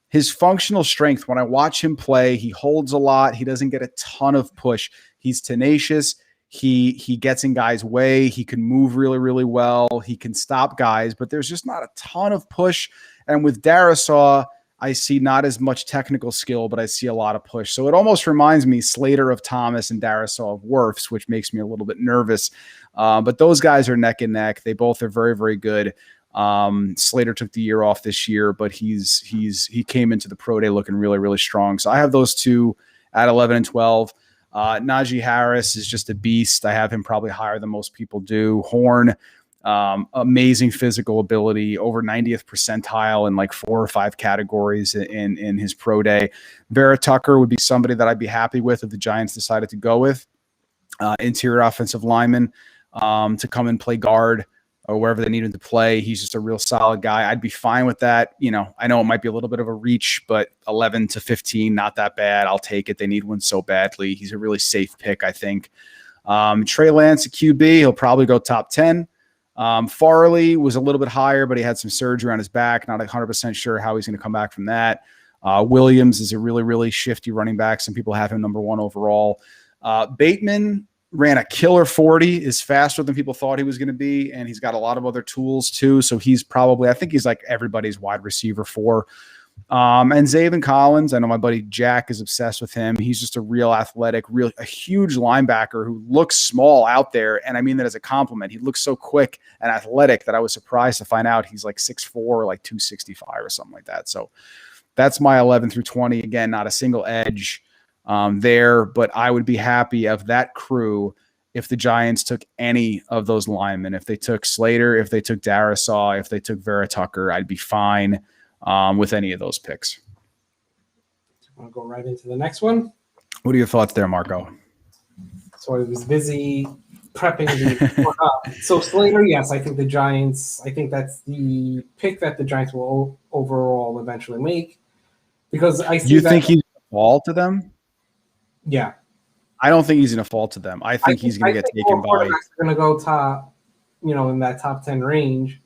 Speaker 2: his functional strength, when I watch him play, he holds a lot. He doesn't get a ton of push. He's tenacious. He gets in guys' way. He can move really, really well. He can stop guys, but there's just not a ton of push. And with Darisaw, I see not as much technical skill, but I see a lot of push. So it almost reminds me Slater of Thomas and Darisaw of Wirfs, which makes me a little bit nervous. But those guys are neck and neck. They both are very, very good. Slater took the year off this year, but he came into the pro day looking really, really strong. So I have those two at 11 and 12. Naji Harris is just a beast. I have him probably higher than most people do. Horn, amazing physical ability, over 90th percentile in like 4 or 5 categories in his pro day. Vera Tucker would be somebody that I'd be happy with if the Giants decided to go with. Interior offensive lineman to come and play guard or wherever they need him to play. He's just a real solid guy. I'd be fine with that. I know it might be a little bit of a reach, but 11 to 15, not that bad. I'll take it. They need one so badly. He's a really safe pick, I think. Trey Lance, a QB, he'll probably go top 10. Farley was a little bit higher, but he had some surgery on his back. Not 100% sure how he's going to come back from that. Williams is a really, really shifty running back. Some people have him number 1 overall. Bateman ran a killer 40, is faster than people thought he was going to be, and he's got a lot of other tools too. So he's probably, I think he's like everybody's wide receiver 4. And Zaven Collins, I know my buddy Jack is obsessed with him. He's just a real athletic, a huge linebacker who looks small out there. And I mean that as a compliment. He looks so quick and athletic that I was surprised to find out he's like 6'4", like 265 or something like that. So that's my 11 through 20. Again, not a single edge there, but I would be happy of that crew if the Giants took any of those linemen. If they took Slater, if they took Darisaw, if they took Vera Tucker, I'd be fine with any of those picks.
Speaker 1: Want to go right into the next one?
Speaker 2: What are your thoughts there, Marco?
Speaker 1: So I was busy prepping So Slater, yes, I think the Giants, I think that's the pick that the Giants will overall eventually make, because I see
Speaker 2: you think he's going to fall to them?
Speaker 1: Yeah.
Speaker 2: I don't think he's going to fall to them. I think he's going to get taken by.
Speaker 1: Going to go top, in that top 10 range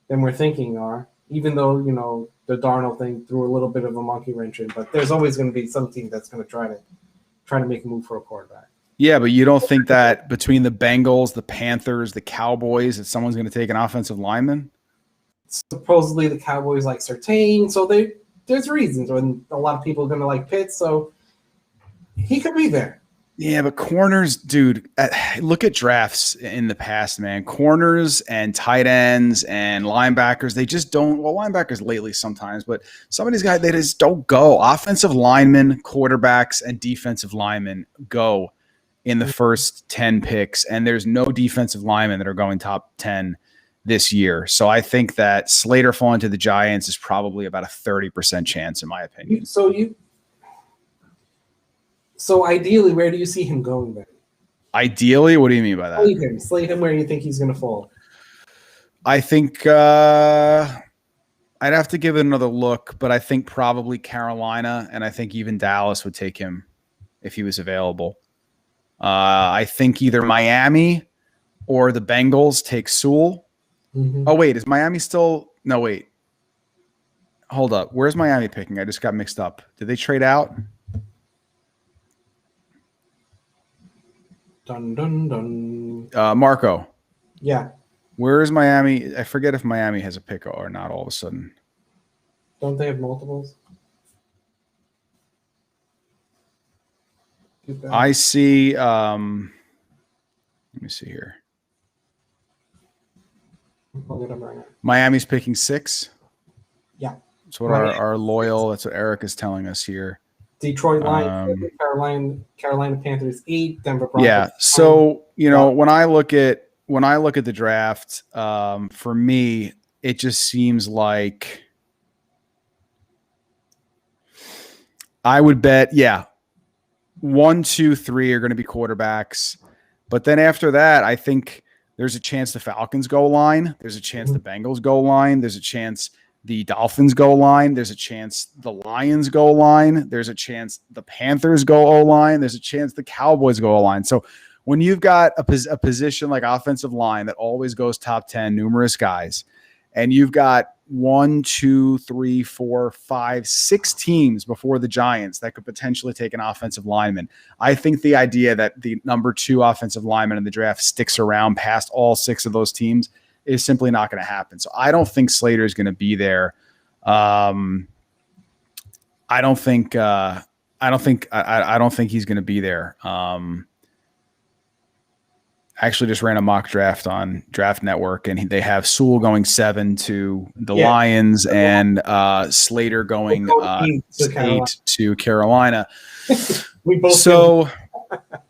Speaker 1: than we're thinking are, even though, the Darnold thing threw a little bit of a monkey wrench in, but there's always going to be some team that's going to try to make a move for a quarterback.
Speaker 2: Yeah, but you don't think that between the Bengals, the Panthers, the Cowboys, that someone's going to take an offensive lineman?
Speaker 1: Supposedly the Cowboys like Surtain, so there's reasons, and a lot of people are going to like Pitts, so he could be there.
Speaker 2: Yeah, but corners, dude, look at drafts in the past, man. Corners and tight ends and linebackers, they just don't – well, linebackers lately sometimes, but some of these guys, they just don't go. Offensive linemen, quarterbacks, and defensive linemen go in the first 10 picks, and there's no defensive linemen that are going top 10 this year. So I think that Slater falling to the Giants is probably about a 30% chance, in my opinion.
Speaker 1: So ideally, where do you see him going then?
Speaker 2: Ideally? What do you mean by that?
Speaker 1: Slate him where you think he's going to fall.
Speaker 2: I think I'd have to give it another look, but I think probably Carolina, and I think even Dallas would take him if he was available. I think either Miami or the Bengals take Sewell. Mm-hmm. Oh, wait, is Miami still – no, wait. Hold up. Where's Miami picking? I just got mixed up. Did they trade out?
Speaker 1: Dun, dun, dun.
Speaker 2: Marco.
Speaker 1: Yeah.
Speaker 2: Where is Miami? I forget if Miami has a pick or not all of a sudden.
Speaker 1: Don't they have multiples?
Speaker 2: I see. Let me see here. Miami's picking 6.
Speaker 1: Yeah.
Speaker 2: That's what our loyal. That's what Eric is telling us here.
Speaker 1: Detroit Lions, Carolina Panthers 8, Denver Broncos.
Speaker 2: Yeah. So when I look at the draft, for me, it just seems like I would bet, 1, 2, 3 are going to be quarterbacks. But then after that, I think there's a chance the Falcons go line. There's a chance the Bengals go line. There's a chance the Dolphins go line. There's a chance the Lions go line. There's a chance the Panthers go O-line. There's a chance the Cowboys go O-line. So when you've got a position like offensive line that always goes top 10, numerous guys, and you've got 1, 2, 3, 4, 5, 6 teams before the Giants that could potentially take an offensive lineman. I think the idea that the number 2 offensive lineman in the draft sticks around past all 6 of those teams is simply not going to happen. So I don't think Slater is going to be there. I don't think he's going to be there. I actually just ran a mock draft on Draft Network, and they have Sewell going 7 to the Lions and Slater going 8 to Carolina.
Speaker 1: We both.
Speaker 2: So,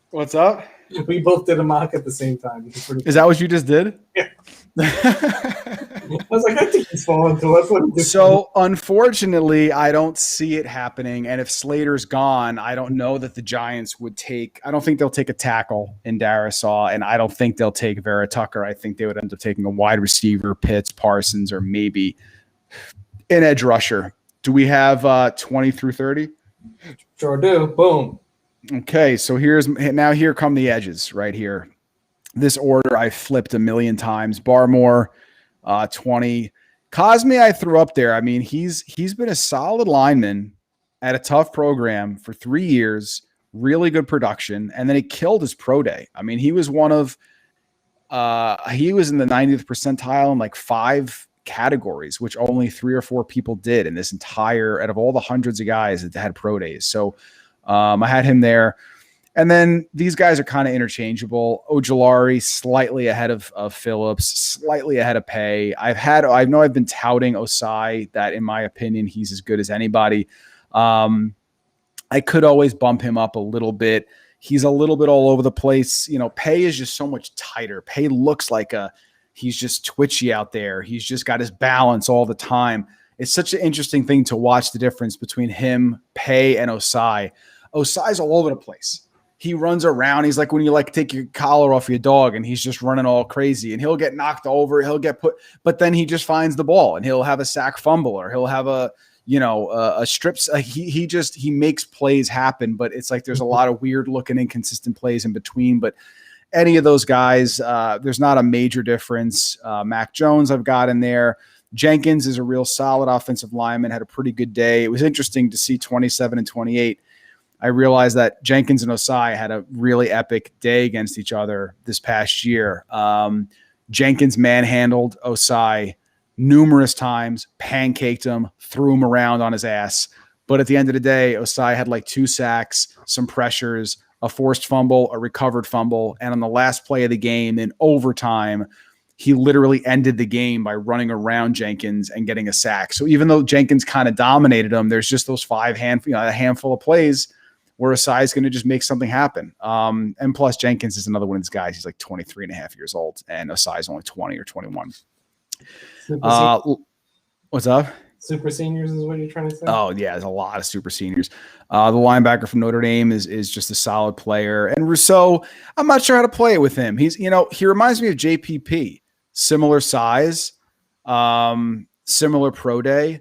Speaker 2: what's up?
Speaker 1: We both did a mock at the same time.
Speaker 2: Is that what you just did?
Speaker 1: Yeah. I was like, I think he's falling to us.
Speaker 2: So, unfortunately, I don't see it happening. And if Slater's gone, I don't know that the Giants would take – I don't think they'll take a tackle in Darisaw, and I don't think they'll take Vera Tucker. I think they would end up taking a wide receiver, Pitts, Parsons, or maybe an edge rusher. Do we have 20 through 30?
Speaker 1: Sure do. Boom.
Speaker 2: Okay, so here come the edges right here. This order I flipped a million times. Barmore, 20. Cosme I threw up there. I mean, he's been a solid lineman at a tough program for 3 years, really good production, and then he killed his pro day. I mean, he was he was in the 90th percentile in like 5 categories, which only 3 or 4 people did in this entire, out of all the hundreds of guys that had pro days. So I had him there. And then these guys are kind of interchangeable. Ojulari slightly ahead of Phillips, slightly ahead of Pay. I know I've been touting Osai, that in my opinion, he's as good as anybody. I could always bump him up a little bit. He's a little bit all over the place. Pay is just so much tighter. Pay looks like he's just twitchy out there. He's just got his balance all the time. It's such an interesting thing to watch the difference between him, Pay, and Osai. Osai's all over the place. He runs around. He's like when you take your collar off your dog and he's just running all crazy, and he'll get knocked over. He'll get put, but then he just finds the ball and he'll have a sack fumble, or he'll have a strips. He makes plays happen, but it's like there's a lot of weird looking inconsistent plays in between. But any of those guys, there's not a major difference. Mac Jones I've got in there. Jenkins is a real solid offensive lineman, had a pretty good day. It was interesting to see 27 and 28. I realized that Jenkins and Osai had a really epic day against each other this past year. Jenkins manhandled Osai numerous times, pancaked him, threw him around on his ass. But at the end of the day, Osai had 2 sacks, some pressures, a forced fumble, a recovered fumble. And on the last play of the game in overtime, he literally ended the game by running around Jenkins and getting a sack. So even though Jenkins kind of dominated him, there's just those a handful of plays where Osai is going to just make something happen. And plus Jenkins is another one of these guys. He's 23 and a half years old, and Osai is only 20 or 21. What's up?
Speaker 1: Super seniors is what you're trying to say?
Speaker 2: Oh yeah. There's a lot of super seniors. The linebacker from Notre Dame is just a solid player. And Rousseau, I'm not sure how to play it with him. He reminds me of JPP, similar size, similar pro day,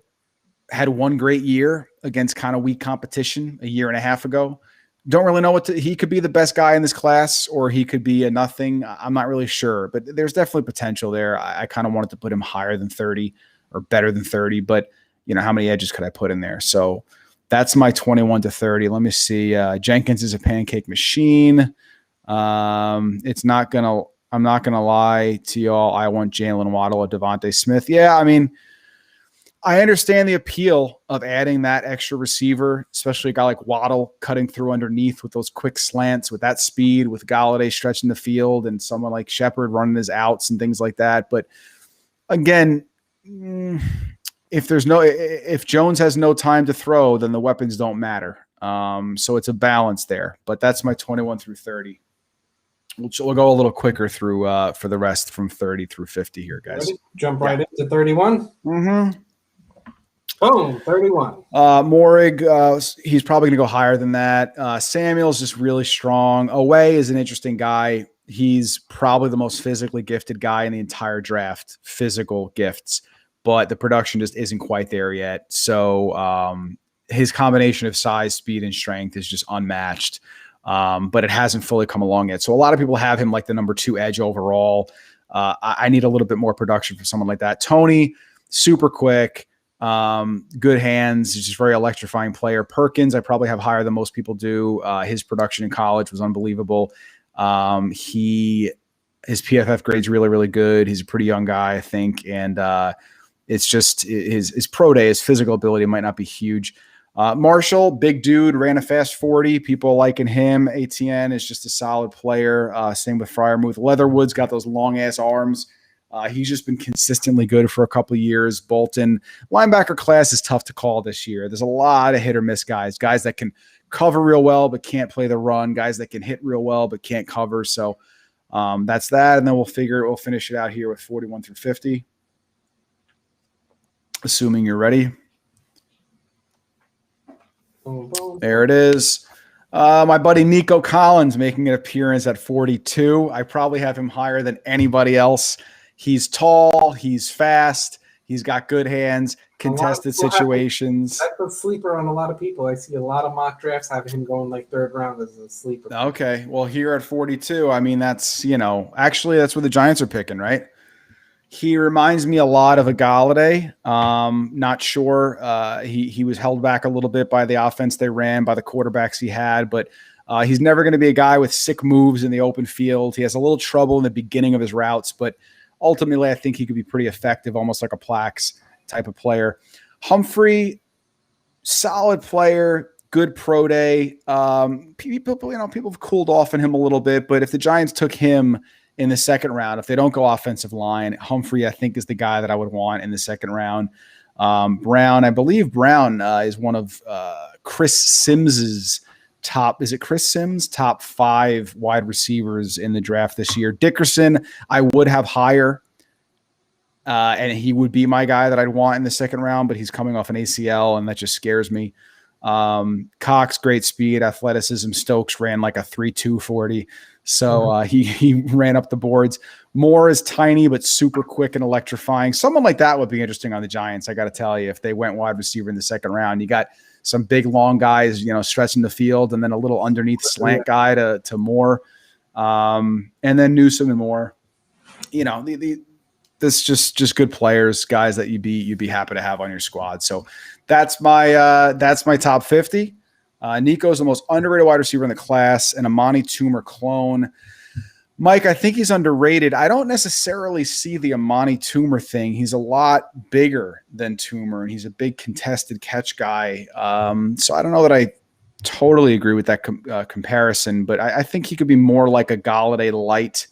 Speaker 2: had one great year against kind of weak competition a year and a half ago. Don't really know he could be the best guy in this class, or he could be a nothing. I'm not really sure, but there's definitely potential there. I kind of wanted to put him higher than 30 or better than 30, but how many edges could I put in there? So that's my 21 to 30. Let me see. Jenkins is a pancake machine. I'm not going to lie to y'all. I want Jalen Waddle or Devontae Smith. Yeah. I mean, I understand the appeal of adding that extra receiver, especially a guy like Waddle cutting through underneath with those quick slants, with that speed, with Galladay stretching the field, and someone like Shepard running his outs and things like that. But again, if Jones has no time to throw, then the weapons don't matter. So it's a balance there. But that's my 21 through 30. We'll go a little quicker through for the rest from 30 through 50 here, guys.
Speaker 1: Ready? Jump right into 31.
Speaker 2: Mm-hmm.
Speaker 1: Boom, 31.
Speaker 2: Morig, he's probably going to go higher than that. Samuel's just really strong. Away is an interesting guy. He's probably the most physically gifted guy in the entire draft, physical gifts, but the production just isn't quite there yet. So his combination of size, speed, and strength is just unmatched. But it hasn't fully come along yet. So a lot of people have him like the number 2 edge overall. I need a little bit more production for someone like that. Tony, super quick, good hands. He's just a very electrifying player. Perkins, I probably have higher than most people do. His production in college was unbelievable. His PFF grade's really, really good. He's a pretty young guy, I think. And it's just his pro day, his physical ability might not be huge. Marshall, big dude, ran a fast 40. People liking him. ATN is just a solid player. Same with Fryermuth. Leatherwood's got those long ass arms. He's just been consistently good for a couple of years. Bolton, linebacker class is tough to call this year. There's a lot of hit or miss guys that can cover real well but can't play the run, guys that can hit real well but can't cover. So that's that, and then we'll finish it out here with 41 through 50. Assuming you're ready. There it is. My buddy Nico Collins making an appearance at 42. I probably have him higher than anybody else. He's tall. He's fast. He's got good hands, contested situations.
Speaker 1: That's a sleeper on a lot of people. I see a lot of mock drafts having him going like 3rd round as a sleeper.
Speaker 2: Okay. Well, here at 42, I mean, that's where the Giants are picking, right? He reminds me a lot of a Galladay. Not sure. He was held back a little bit by the offense they ran, by the quarterbacks he had, but he's never going to be a guy with sick moves in the open field. He has a little trouble in the beginning of his routes, but ultimately I think he could be pretty effective, almost like a Plax type of player. Humphrey, solid player, good pro day. People have cooled off on him a little bit, but if the Giants took him in the 2nd round, if they don't go offensive line, Humphrey, I think, is the guy that I would want in the 2nd round. Brown, I believe Brown is one of Chris Sims's top 5 wide receivers in the draft this year. Dickerson, I would have higher, and he would be my guy that I'd want in the 2nd round, but he's coming off an ACL, and that just scares me. Cox, great speed, athleticism. Stokes ran like a 3.2 40. So he ran up the boards. Moore is tiny but super quick and electrifying. Someone like that would be interesting on the Giants, I got to tell you, if they went wide receiver in the 2nd round. You got some big, long guys, stretching the field, and then a little underneath slant guy to Moore, and then Newsome and Moore. This just good players, guys that you'd be happy to have on your squad. So that's my top 50. Nico's the most underrated wide receiver in the class, and Amani Toomer clone. Mike, I think he's underrated. I don't necessarily see the Amani Toomer thing. He's a lot bigger than Toomer, and he's a big contested catch guy. So I don't know that I totally agree with that comparison, but I think he could be more like a Galladay light,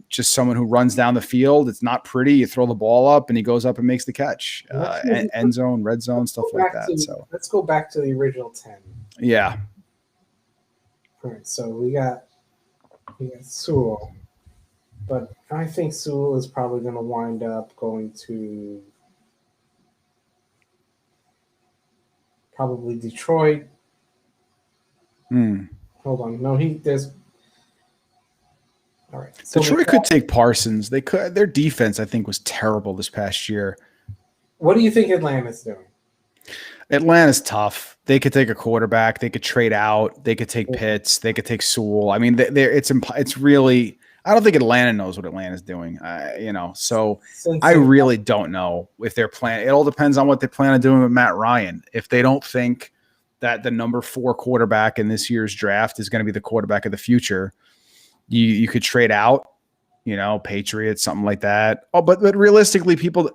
Speaker 2: just someone who runs down the field. It's not pretty. You throw the ball up, and he goes up and makes the catch. End zone, red zone, stuff like that. So
Speaker 1: let's go back to the original 10.
Speaker 2: Yeah.
Speaker 1: All right, so we got Sewell, but I think Sewell is probably going to wind up going to probably Detroit. Hold on, no, there's. All right, so
Speaker 2: Detroit could take Parsons. They could. Their defense, I think, was terrible this past year.
Speaker 1: What do you think Atlanta's doing?
Speaker 2: Atlanta's tough. They could take a quarterback. They could trade out. They could take Pitts. They could take Sewell. I mean, it's really. I don't think Atlanta knows what Atlanta's doing. So I really don't know if they're planning. It all depends on what they plan on doing with Matt Ryan. If they don't think that the number 4 quarterback in this year's draft is going to be the quarterback of the future, you could trade out. Patriots, something like that. Oh, but realistically, people.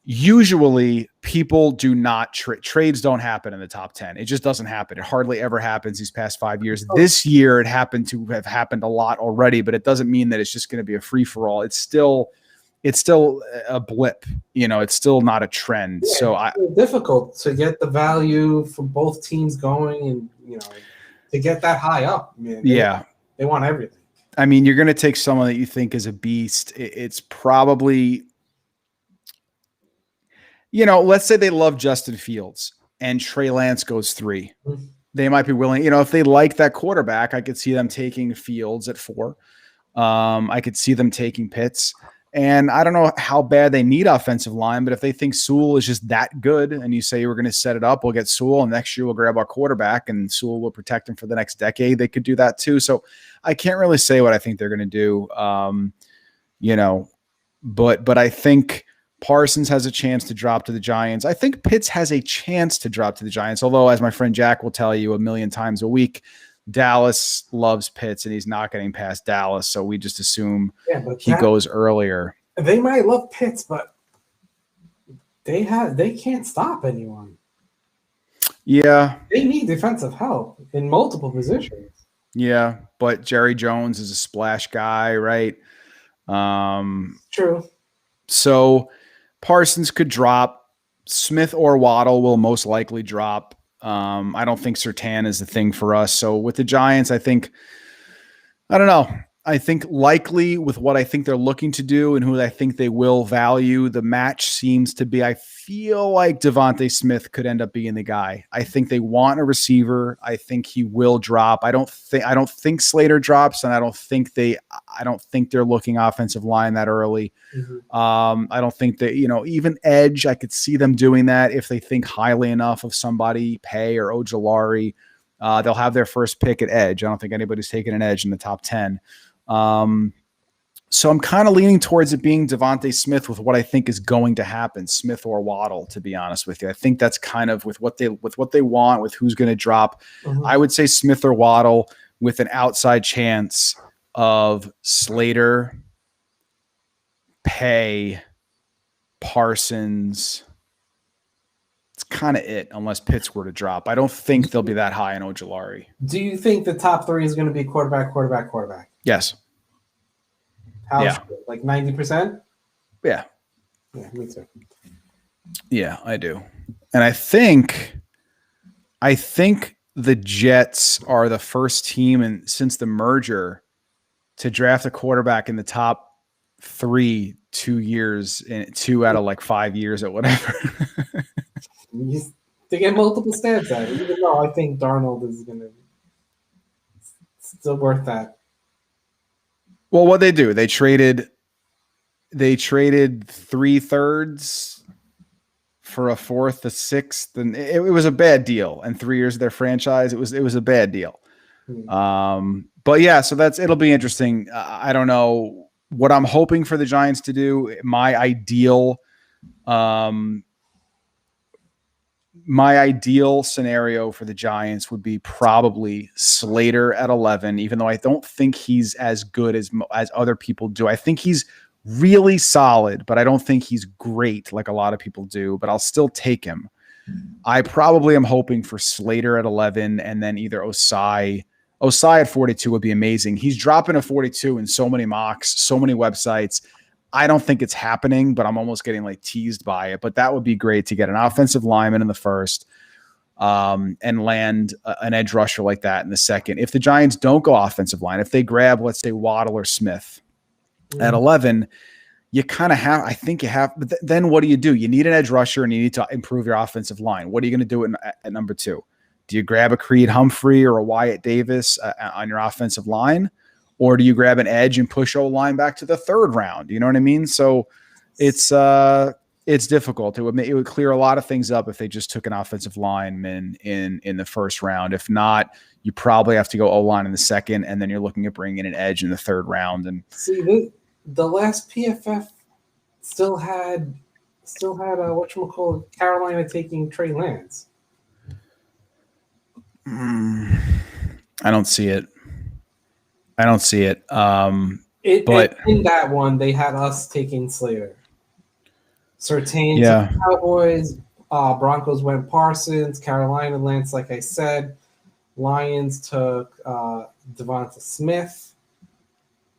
Speaker 2: usually people do not trades don't happen in the top 10. It just doesn't happen. It hardly ever happens these past 5 years. This year it happened to have happened a lot already, but it doesn't mean that it's just going to be a free for all. It's still a blip, it's still not a trend.
Speaker 1: Yeah,
Speaker 2: so
Speaker 1: it's difficult to get the value for both teams going, and to get that high up, man. They want everything.
Speaker 2: I mean, you're going to take someone that you think is a beast. It's probably, let's say they love Justin Fields and Trey Lance goes 3. Mm-hmm. They might be willing, if they like that quarterback, I could see them taking Fields at 4. I could see them taking Pitts. And I don't know how bad they need offensive line, but if they think Sewell is just that good and you say we're going to set it up, we'll get Sewell and next year we'll grab our quarterback and Sewell will protect him for the next decade, they could do that too. So I can't really say what I think they're going to do, but I think Parsons has a chance to drop to the Giants. I think Pitts has a chance to drop to the Giants, although as my friend Jack will tell you a million times a week, Dallas loves Pitts and he's not getting past Dallas. So we just assume he goes earlier.
Speaker 1: They might love Pitts, but they can't stop anyone.
Speaker 2: Yeah.
Speaker 1: They need defensive help in multiple positions.
Speaker 2: Yeah. But Jerry Jones is a splash guy, right?
Speaker 1: True.
Speaker 2: So Parsons could drop. Smith or Waddle will most likely drop. I don't think Surtain is the thing for us. So with the Giants, I don't know. I think likely with what I think they're looking to do and who I think they will value, the match seems to be, I feel like Devontae Smith could end up being the guy. I think they want a receiver. I think he will drop. I don't think Slater drops, and I don't think they're looking offensive line that early. Mm-hmm. I don't think that, even edge, I could see them doing that if they think highly enough of somebody, Pay or Ojulari. They'll have their first pick at edge. I don't think anybody's taking an edge in the top 10. So I'm kind of leaning towards it being Devontae Smith with what I think is going to happen, Smith or Waddle, to be honest with you. I think that's kind of with what they want, with who's going to drop. Mm-hmm. I would say Smith or Waddle with an outside chance of Slater, Pay, Parsons. It's kind of it, unless Pitts were to drop. I don't think they'll be that high in Ojulari.
Speaker 1: Do you think the top 3 is going to be quarterback?
Speaker 2: Yes.
Speaker 1: Like 90%?
Speaker 2: Yeah.
Speaker 1: Yeah, me too.
Speaker 2: Yeah, I do. And I think the Jets are the first team since the merger to draft a quarterback in the top 3 2 years, 2 out of like 5 years or whatever.
Speaker 1: They get multiple stats at it, even though I think Darnold is going to still worth that.
Speaker 2: Well, what they do, they traded 3/3 for a 4th, a 6th, and it was a bad deal. And 3 years of their franchise, it was a bad deal. But yeah, so it'll be interesting. I don't know what I'm hoping for the Giants to do. My ideal scenario for the Giants would be probably Slater at 11, even though I don't think he's as good as other people do. I think he's really solid, but I don't think he's great like a lot of people do, but I'll still take him. I probably am hoping for Slater at 11 and then either Osai at 42 would be amazing. He's dropping a 42 in so many mocks, so many websites. I don't think it's happening, but I'm almost getting like teased by it. But that would be great to get an offensive lineman in the first and land an edge rusher like that in the second. If the Giants don't go offensive line, if they grab, let's say, Waddle or Smith at 11, you kind of have, I think you have, but then what do? You need an edge rusher and you need to improve your offensive line. What are you going to do at number 2? Do you grab a Creed Humphrey or a Wyatt Davis on your offensive line? Or do you grab an edge and push O-line back to the 3rd round? You know what I mean? So it's difficult. It would clear a lot of things up if they just took an offensive lineman in the 1st round. If not, you probably have to go O-line in the 2nd, and then you're looking at bringing in an edge in the 3rd round. And
Speaker 1: see, the last PFF still had Carolina taking Trey Lance.
Speaker 2: I don't see it. But
Speaker 1: in that one, they had us taking Slater. Surtain
Speaker 2: Yeah.
Speaker 1: took Cowboys. Broncos went Parsons. Carolina, Lance, like I said. Lions took Devonta Smith.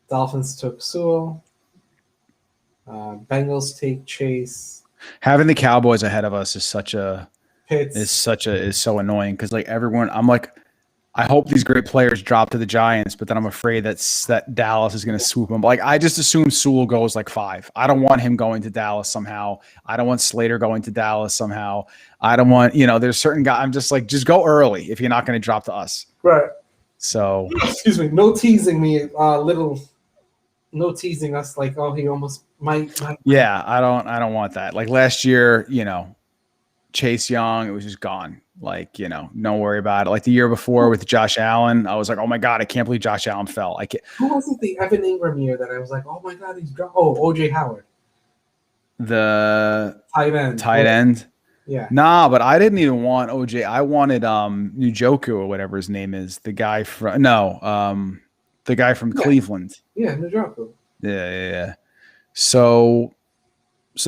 Speaker 1: Dolphins took Sewell. Bengals take Chase.
Speaker 2: Having the Cowboys ahead of us is
Speaker 1: Pitts.
Speaker 2: so annoying because like everyone, I'm like, I hope these great players drop to the Giants, but then I'm afraid that Dallas is going to swoop them. Like I just assume Sewell goes like 5. I don't want him going to Dallas somehow. I don't want Slater going to Dallas somehow. I don't want, there's certain guys. I'm just like, just go early if you're not going to drop to us.
Speaker 1: Right.
Speaker 2: So
Speaker 1: excuse me. No teasing me. No teasing us. Like, oh, he almost might.
Speaker 2: Yeah, I don't want that. Like last year, Chase Young, it was just gone. Like, don't worry about it. Like the year before with Josh Allen, I was like, oh my God, I can't believe Josh Allen fell.
Speaker 1: Who was it the Evan Ingram year that I was like, oh my God, he's dropped? Oh, OJ Howard.
Speaker 2: The
Speaker 1: tight end. Yeah.
Speaker 2: Nah, but I didn't even want OJ. I wanted Njoku or whatever his name is. The guy from Cleveland.
Speaker 1: Yeah, Njoku.
Speaker 2: Yeah. So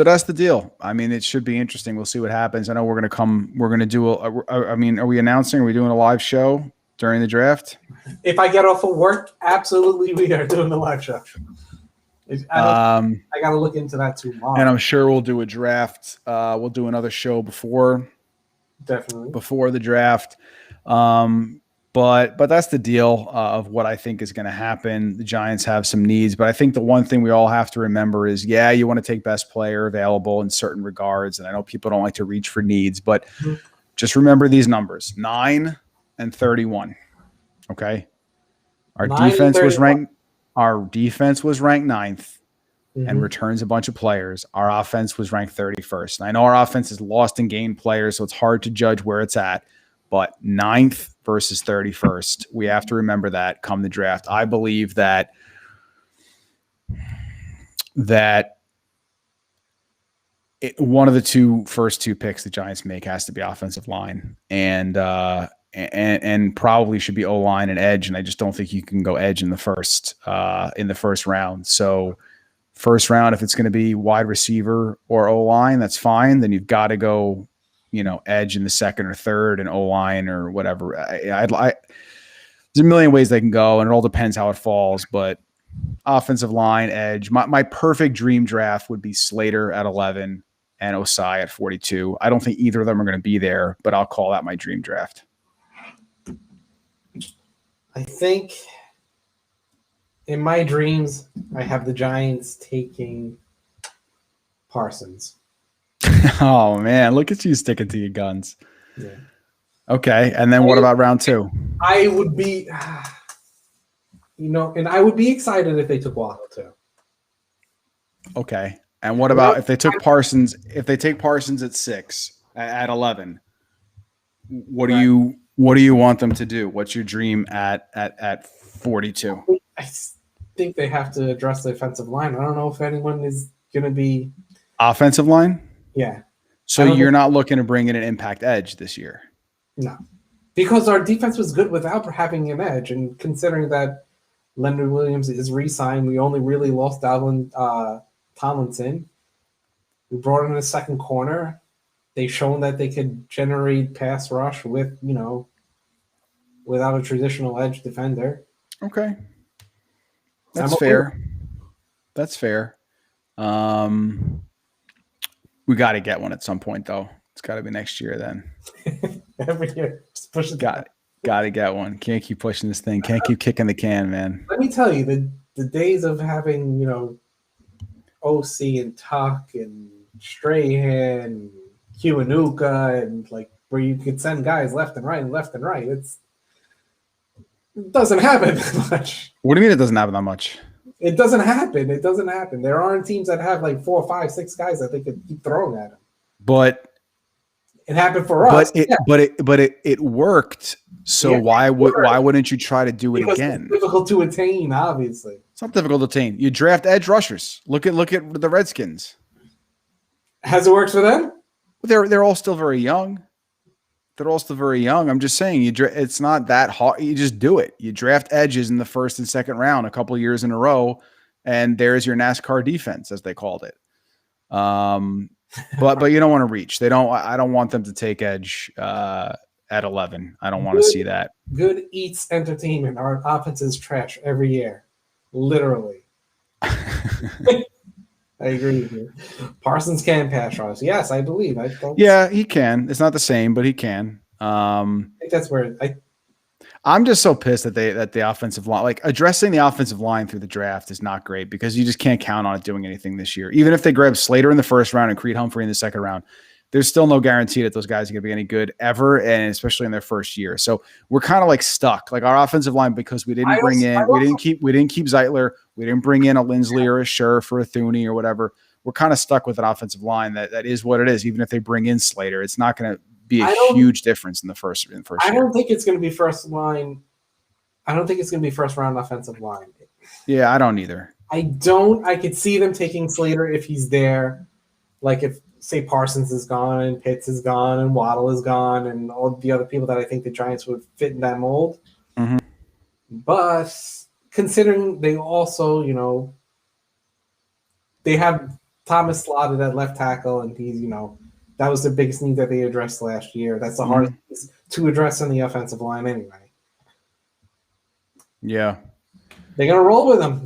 Speaker 2: that's the deal. I mean, it should be interesting. We'll see what happens. I know we're going to do are we announcing, are we doing a live show during the draft?
Speaker 1: If I get off of work, absolutely we are doing the live show. I got to look into that tomorrow.
Speaker 2: And I'm sure we'll do a draft. We'll do another show before the draft. But that's the deal of what I think is going to happen. The Giants have some needs, but I think the one thing we all have to remember is, you want to take best player available in certain regards. And I know people don't like to reach for needs, but just remember these numbers: 9 and 31. Okay. Our defense was ranked 9th and returns a bunch of players. Our offense was ranked 31st. And I know our offense has lost and gained players, so it's hard to judge where it's at, but 9th versus 31st. We have to remember that come the draft. I believe that one of the first two picks the Giants make has to be offensive line and probably should be O-line and edge. And I just don't think you can go edge in the first round. So first round, if it's going to be wide receiver or O-line, that's fine. Then you've got to go, edge in the second or third and O-line or whatever. There's a million ways they can go, and it all depends how it falls. But offensive line, edge. My perfect dream draft would be Slater at 11 and Osai at 42. I don't think either of them are going to be there, but I'll call that my dream draft.
Speaker 1: I think in my dreams, I have the Giants taking Parsons.
Speaker 2: Oh man, look at you sticking to your guns.
Speaker 1: Yeah.
Speaker 2: Okay, and then what about round 2?
Speaker 1: I would be, and I would be excited if they took Waddle too.
Speaker 2: Okay, and what about if they took Parsons? If they take Parsons at 6, at 11, what do you want them to do? What's your dream at 42?
Speaker 1: I think they have to address the offensive line. I don't know if anyone is going to be
Speaker 2: offensive line.
Speaker 1: Yeah.
Speaker 2: So you're not looking to bring in an impact edge this year?
Speaker 1: No, because our defense was good without having an edge, and considering that Leonard Williams is re-signed, we only really lost Tomlinson. We brought in a second corner. They've shown that they could generate pass rush with, without a traditional edge defender.
Speaker 2: Okay. That's fair. That's fair. We got to get one at some point, though. It's got to be next year then.
Speaker 1: Every year. Just push it.
Speaker 2: Got to get one. Can't keep pushing this thing. Can't keep kicking the can, man.
Speaker 1: Let me tell you, the days of having, OC and Tuck and Strahan and Kiwanuka and where you could send guys left and right, it doesn't happen that much.
Speaker 2: What do you mean it doesn't happen that much?
Speaker 1: It doesn't happen. There aren't teams that have 4, 5, 6 guys that they could keep throwing at them.
Speaker 2: But
Speaker 1: it happened for us.
Speaker 2: But it worked. So why wouldn't you try to do it again?
Speaker 1: It's difficult to attain, obviously.
Speaker 2: It's not difficult to attain. You draft edge rushers. Look at the Redskins.
Speaker 1: Has it worked for them?
Speaker 2: They're all still very young. I'm just saying, it's not that hard. You just do it. You draft edges in the first and second round a couple of years in a row, and there's your NASCAR defense, as they called it. but you don't want to reach. I don't want them to take edge at 11. I don't want to see that.
Speaker 1: Good eats entertainment. Our offense is trash every year, literally. I agree with you. Parsons can pass rush. Yes, I believe.
Speaker 2: Yeah, he can. It's not the same, but he can.
Speaker 1: I think that's where
Speaker 2: I'm just so pissed that the offensive line, like addressing the offensive line through the draft, is not great because you just can't count on it doing anything this year. Even if they grab Slater in the first round and Creed Humphrey in the second round, there's still no guarantee that those guys are going to be any good ever, and especially in their first year. So we're kind of like stuck, like our offensive line, because we didn't keep Zeitler, we didn't bring in a Lindsley or a Scherf or a Thuney or whatever. We're kind of stuck with an offensive line that is what it is. Even if they bring in Slater, it's not going to be a huge difference in the first year.
Speaker 1: I don't think it's going to be first line. I don't think it's going to be first round offensive line.
Speaker 2: Yeah, I don't either.
Speaker 1: I could see them taking Slater if he's there. Like if, say, Parsons is gone and Pitts is gone and Waddle is gone and all the other people that I think the Giants would fit in that mold.
Speaker 2: Mm-hmm.
Speaker 1: But considering they also, they have Thomas slotted at left tackle, and he's, that was the biggest need that they addressed last year. That's the hardest piece to address on the offensive line anyway.
Speaker 2: Yeah.
Speaker 1: They're going to roll with them.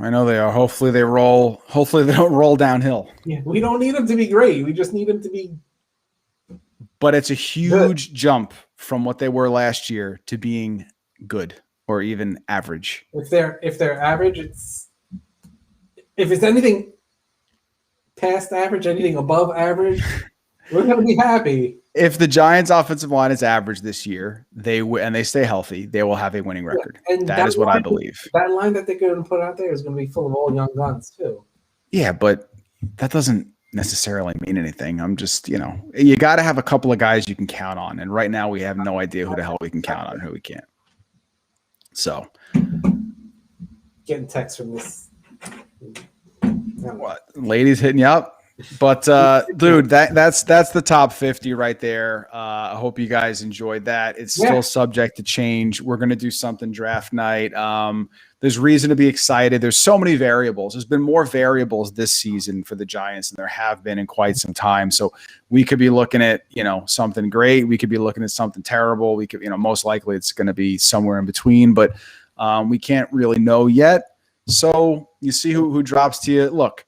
Speaker 2: I know they are. Hopefully they roll. Hopefully they don't roll downhill.
Speaker 1: Yeah, we don't need them to be great. We just need them to be.
Speaker 2: But it's a huge jump from what they were last year to being good or even average.
Speaker 1: If they're average, if it's anything past average, anything above average, we're going to be happy.
Speaker 2: If the Giants' offensive line is average this year, and they stay healthy, they will have a winning record.
Speaker 1: And
Speaker 2: that is what I believe.
Speaker 1: That line that they're going to put out there is going to be full of all young guns too.
Speaker 2: Yeah, but that doesn't necessarily mean anything. I'm just, you got to have a couple of guys you can count on. And right now we have no idea who the hell we can count on and who we can't. So.
Speaker 1: Getting texts from this.
Speaker 2: What? Ladies hitting you up? But dude, that's the top 50 right there. I hope you guys enjoyed that. It's still subject to change. We're going to do something draft night. There's reason to be excited. There's so many variables. There's been more variables this season for the Giants than there have been in quite some time. So we could be looking at, something great. We could be looking at something terrible. We could, most likely it's going to be somewhere in between, but we can't really know yet. So you see who drops to you. Look,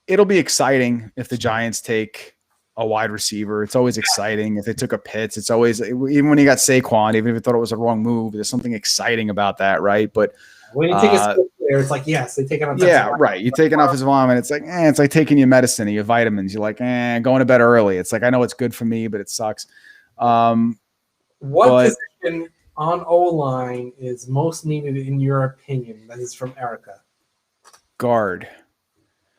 Speaker 2: it'll be exciting if the Giants take a wide receiver. It's always exciting. If they took a Pitts, it's always, even when you got Saquon, even if you thought it was a wrong move, there's something exciting about that, right? But
Speaker 1: when you take a player, it's like, yes, they take an offensive
Speaker 2: line. Right. You take an offensive lineman, it's like taking your medicine or your vitamins. You're like, going to bed early. It's like, I know it's good for me, but it sucks.
Speaker 1: What position on O-line is most needed in your opinion? That is from Erica.
Speaker 2: Guard.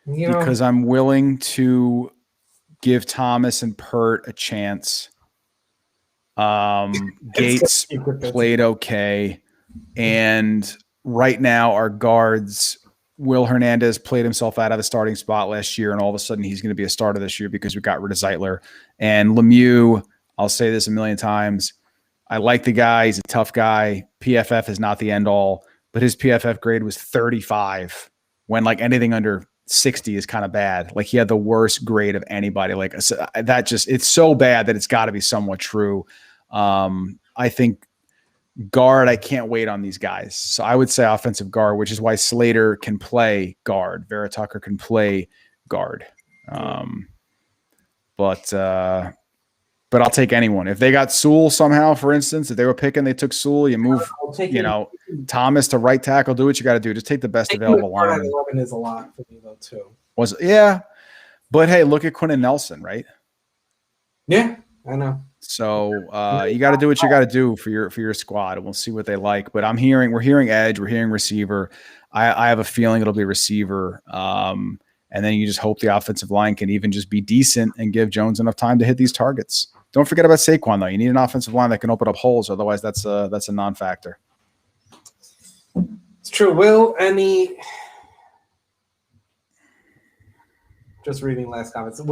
Speaker 2: Because I'm willing to give Thomas and Pert a chance. Gates played okay. And right now our guards, Will Hernandez played himself out of the starting spot last year, and all of a sudden he's going to be a starter this year because we got rid of Zeitler. And Lemieux, I'll say this a million times, I like the guy. He's a tough guy. PFF is not the end all, but his PFF grade was 35 when like anything under 60 is kind of bad. Like he had the worst grade of anybody. Like that just, it's so bad that it's got to be somewhat true. I think guard, I can't wait on these guys. So I would say offensive guard, which is why Slater can play guard. Vera Tucker can play guard. But I'll take anyone. If they got Sewell somehow, for instance, if they were picking, they took Sewell, you move, Thomas to right tackle, do what you got to do. Just take the best available lineman.
Speaker 1: 11 is a lot for me though too.
Speaker 2: But hey, look at Quinn and Nelson, right?
Speaker 1: Yeah, I know.
Speaker 2: So you got to do what you got to do for your squad, and we'll see what they like. But we're hearing edge, we're hearing receiver. I have a feeling it'll be receiver. And then you just hope the offensive line can even just be decent and give Jones enough time to hit these targets. Don't forget about Saquon, though. You need an offensive line that can open up holes. Otherwise, that's a non-factor.
Speaker 1: It's true. Just reading last comments. Is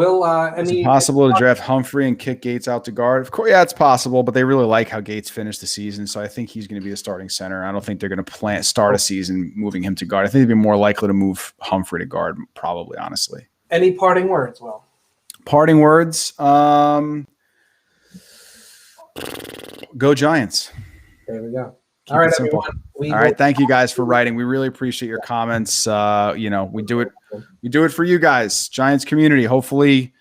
Speaker 1: it
Speaker 2: possible to draft Humphrey and kick Gates out to guard? Of course, yeah, it's possible, but they really like how Gates finished the season, so I think he's going to be the starting center. I don't think they're going to start a season moving him to guard. I think they'd be more likely to move Humphrey to guard, probably, honestly.
Speaker 1: Any parting words, Will?
Speaker 2: Parting words. Go Giants.
Speaker 1: There we go.
Speaker 2: Keep it simple. All right. Thank you guys for writing. We really appreciate your comments. We do it for you guys, Giants community. Hopefully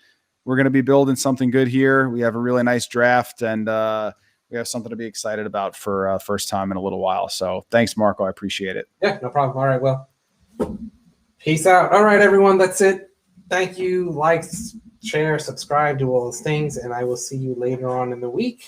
Speaker 2: we're going to be building something good here. We have a really nice draft, and we have something to be excited about for first time in a little while. So thanks, Marco. I appreciate it.
Speaker 1: Yeah, no problem. All right. Well, peace out. All right, everyone. That's it. Thank you. Like, share, subscribe, do all those things, and I will see you later on in the week.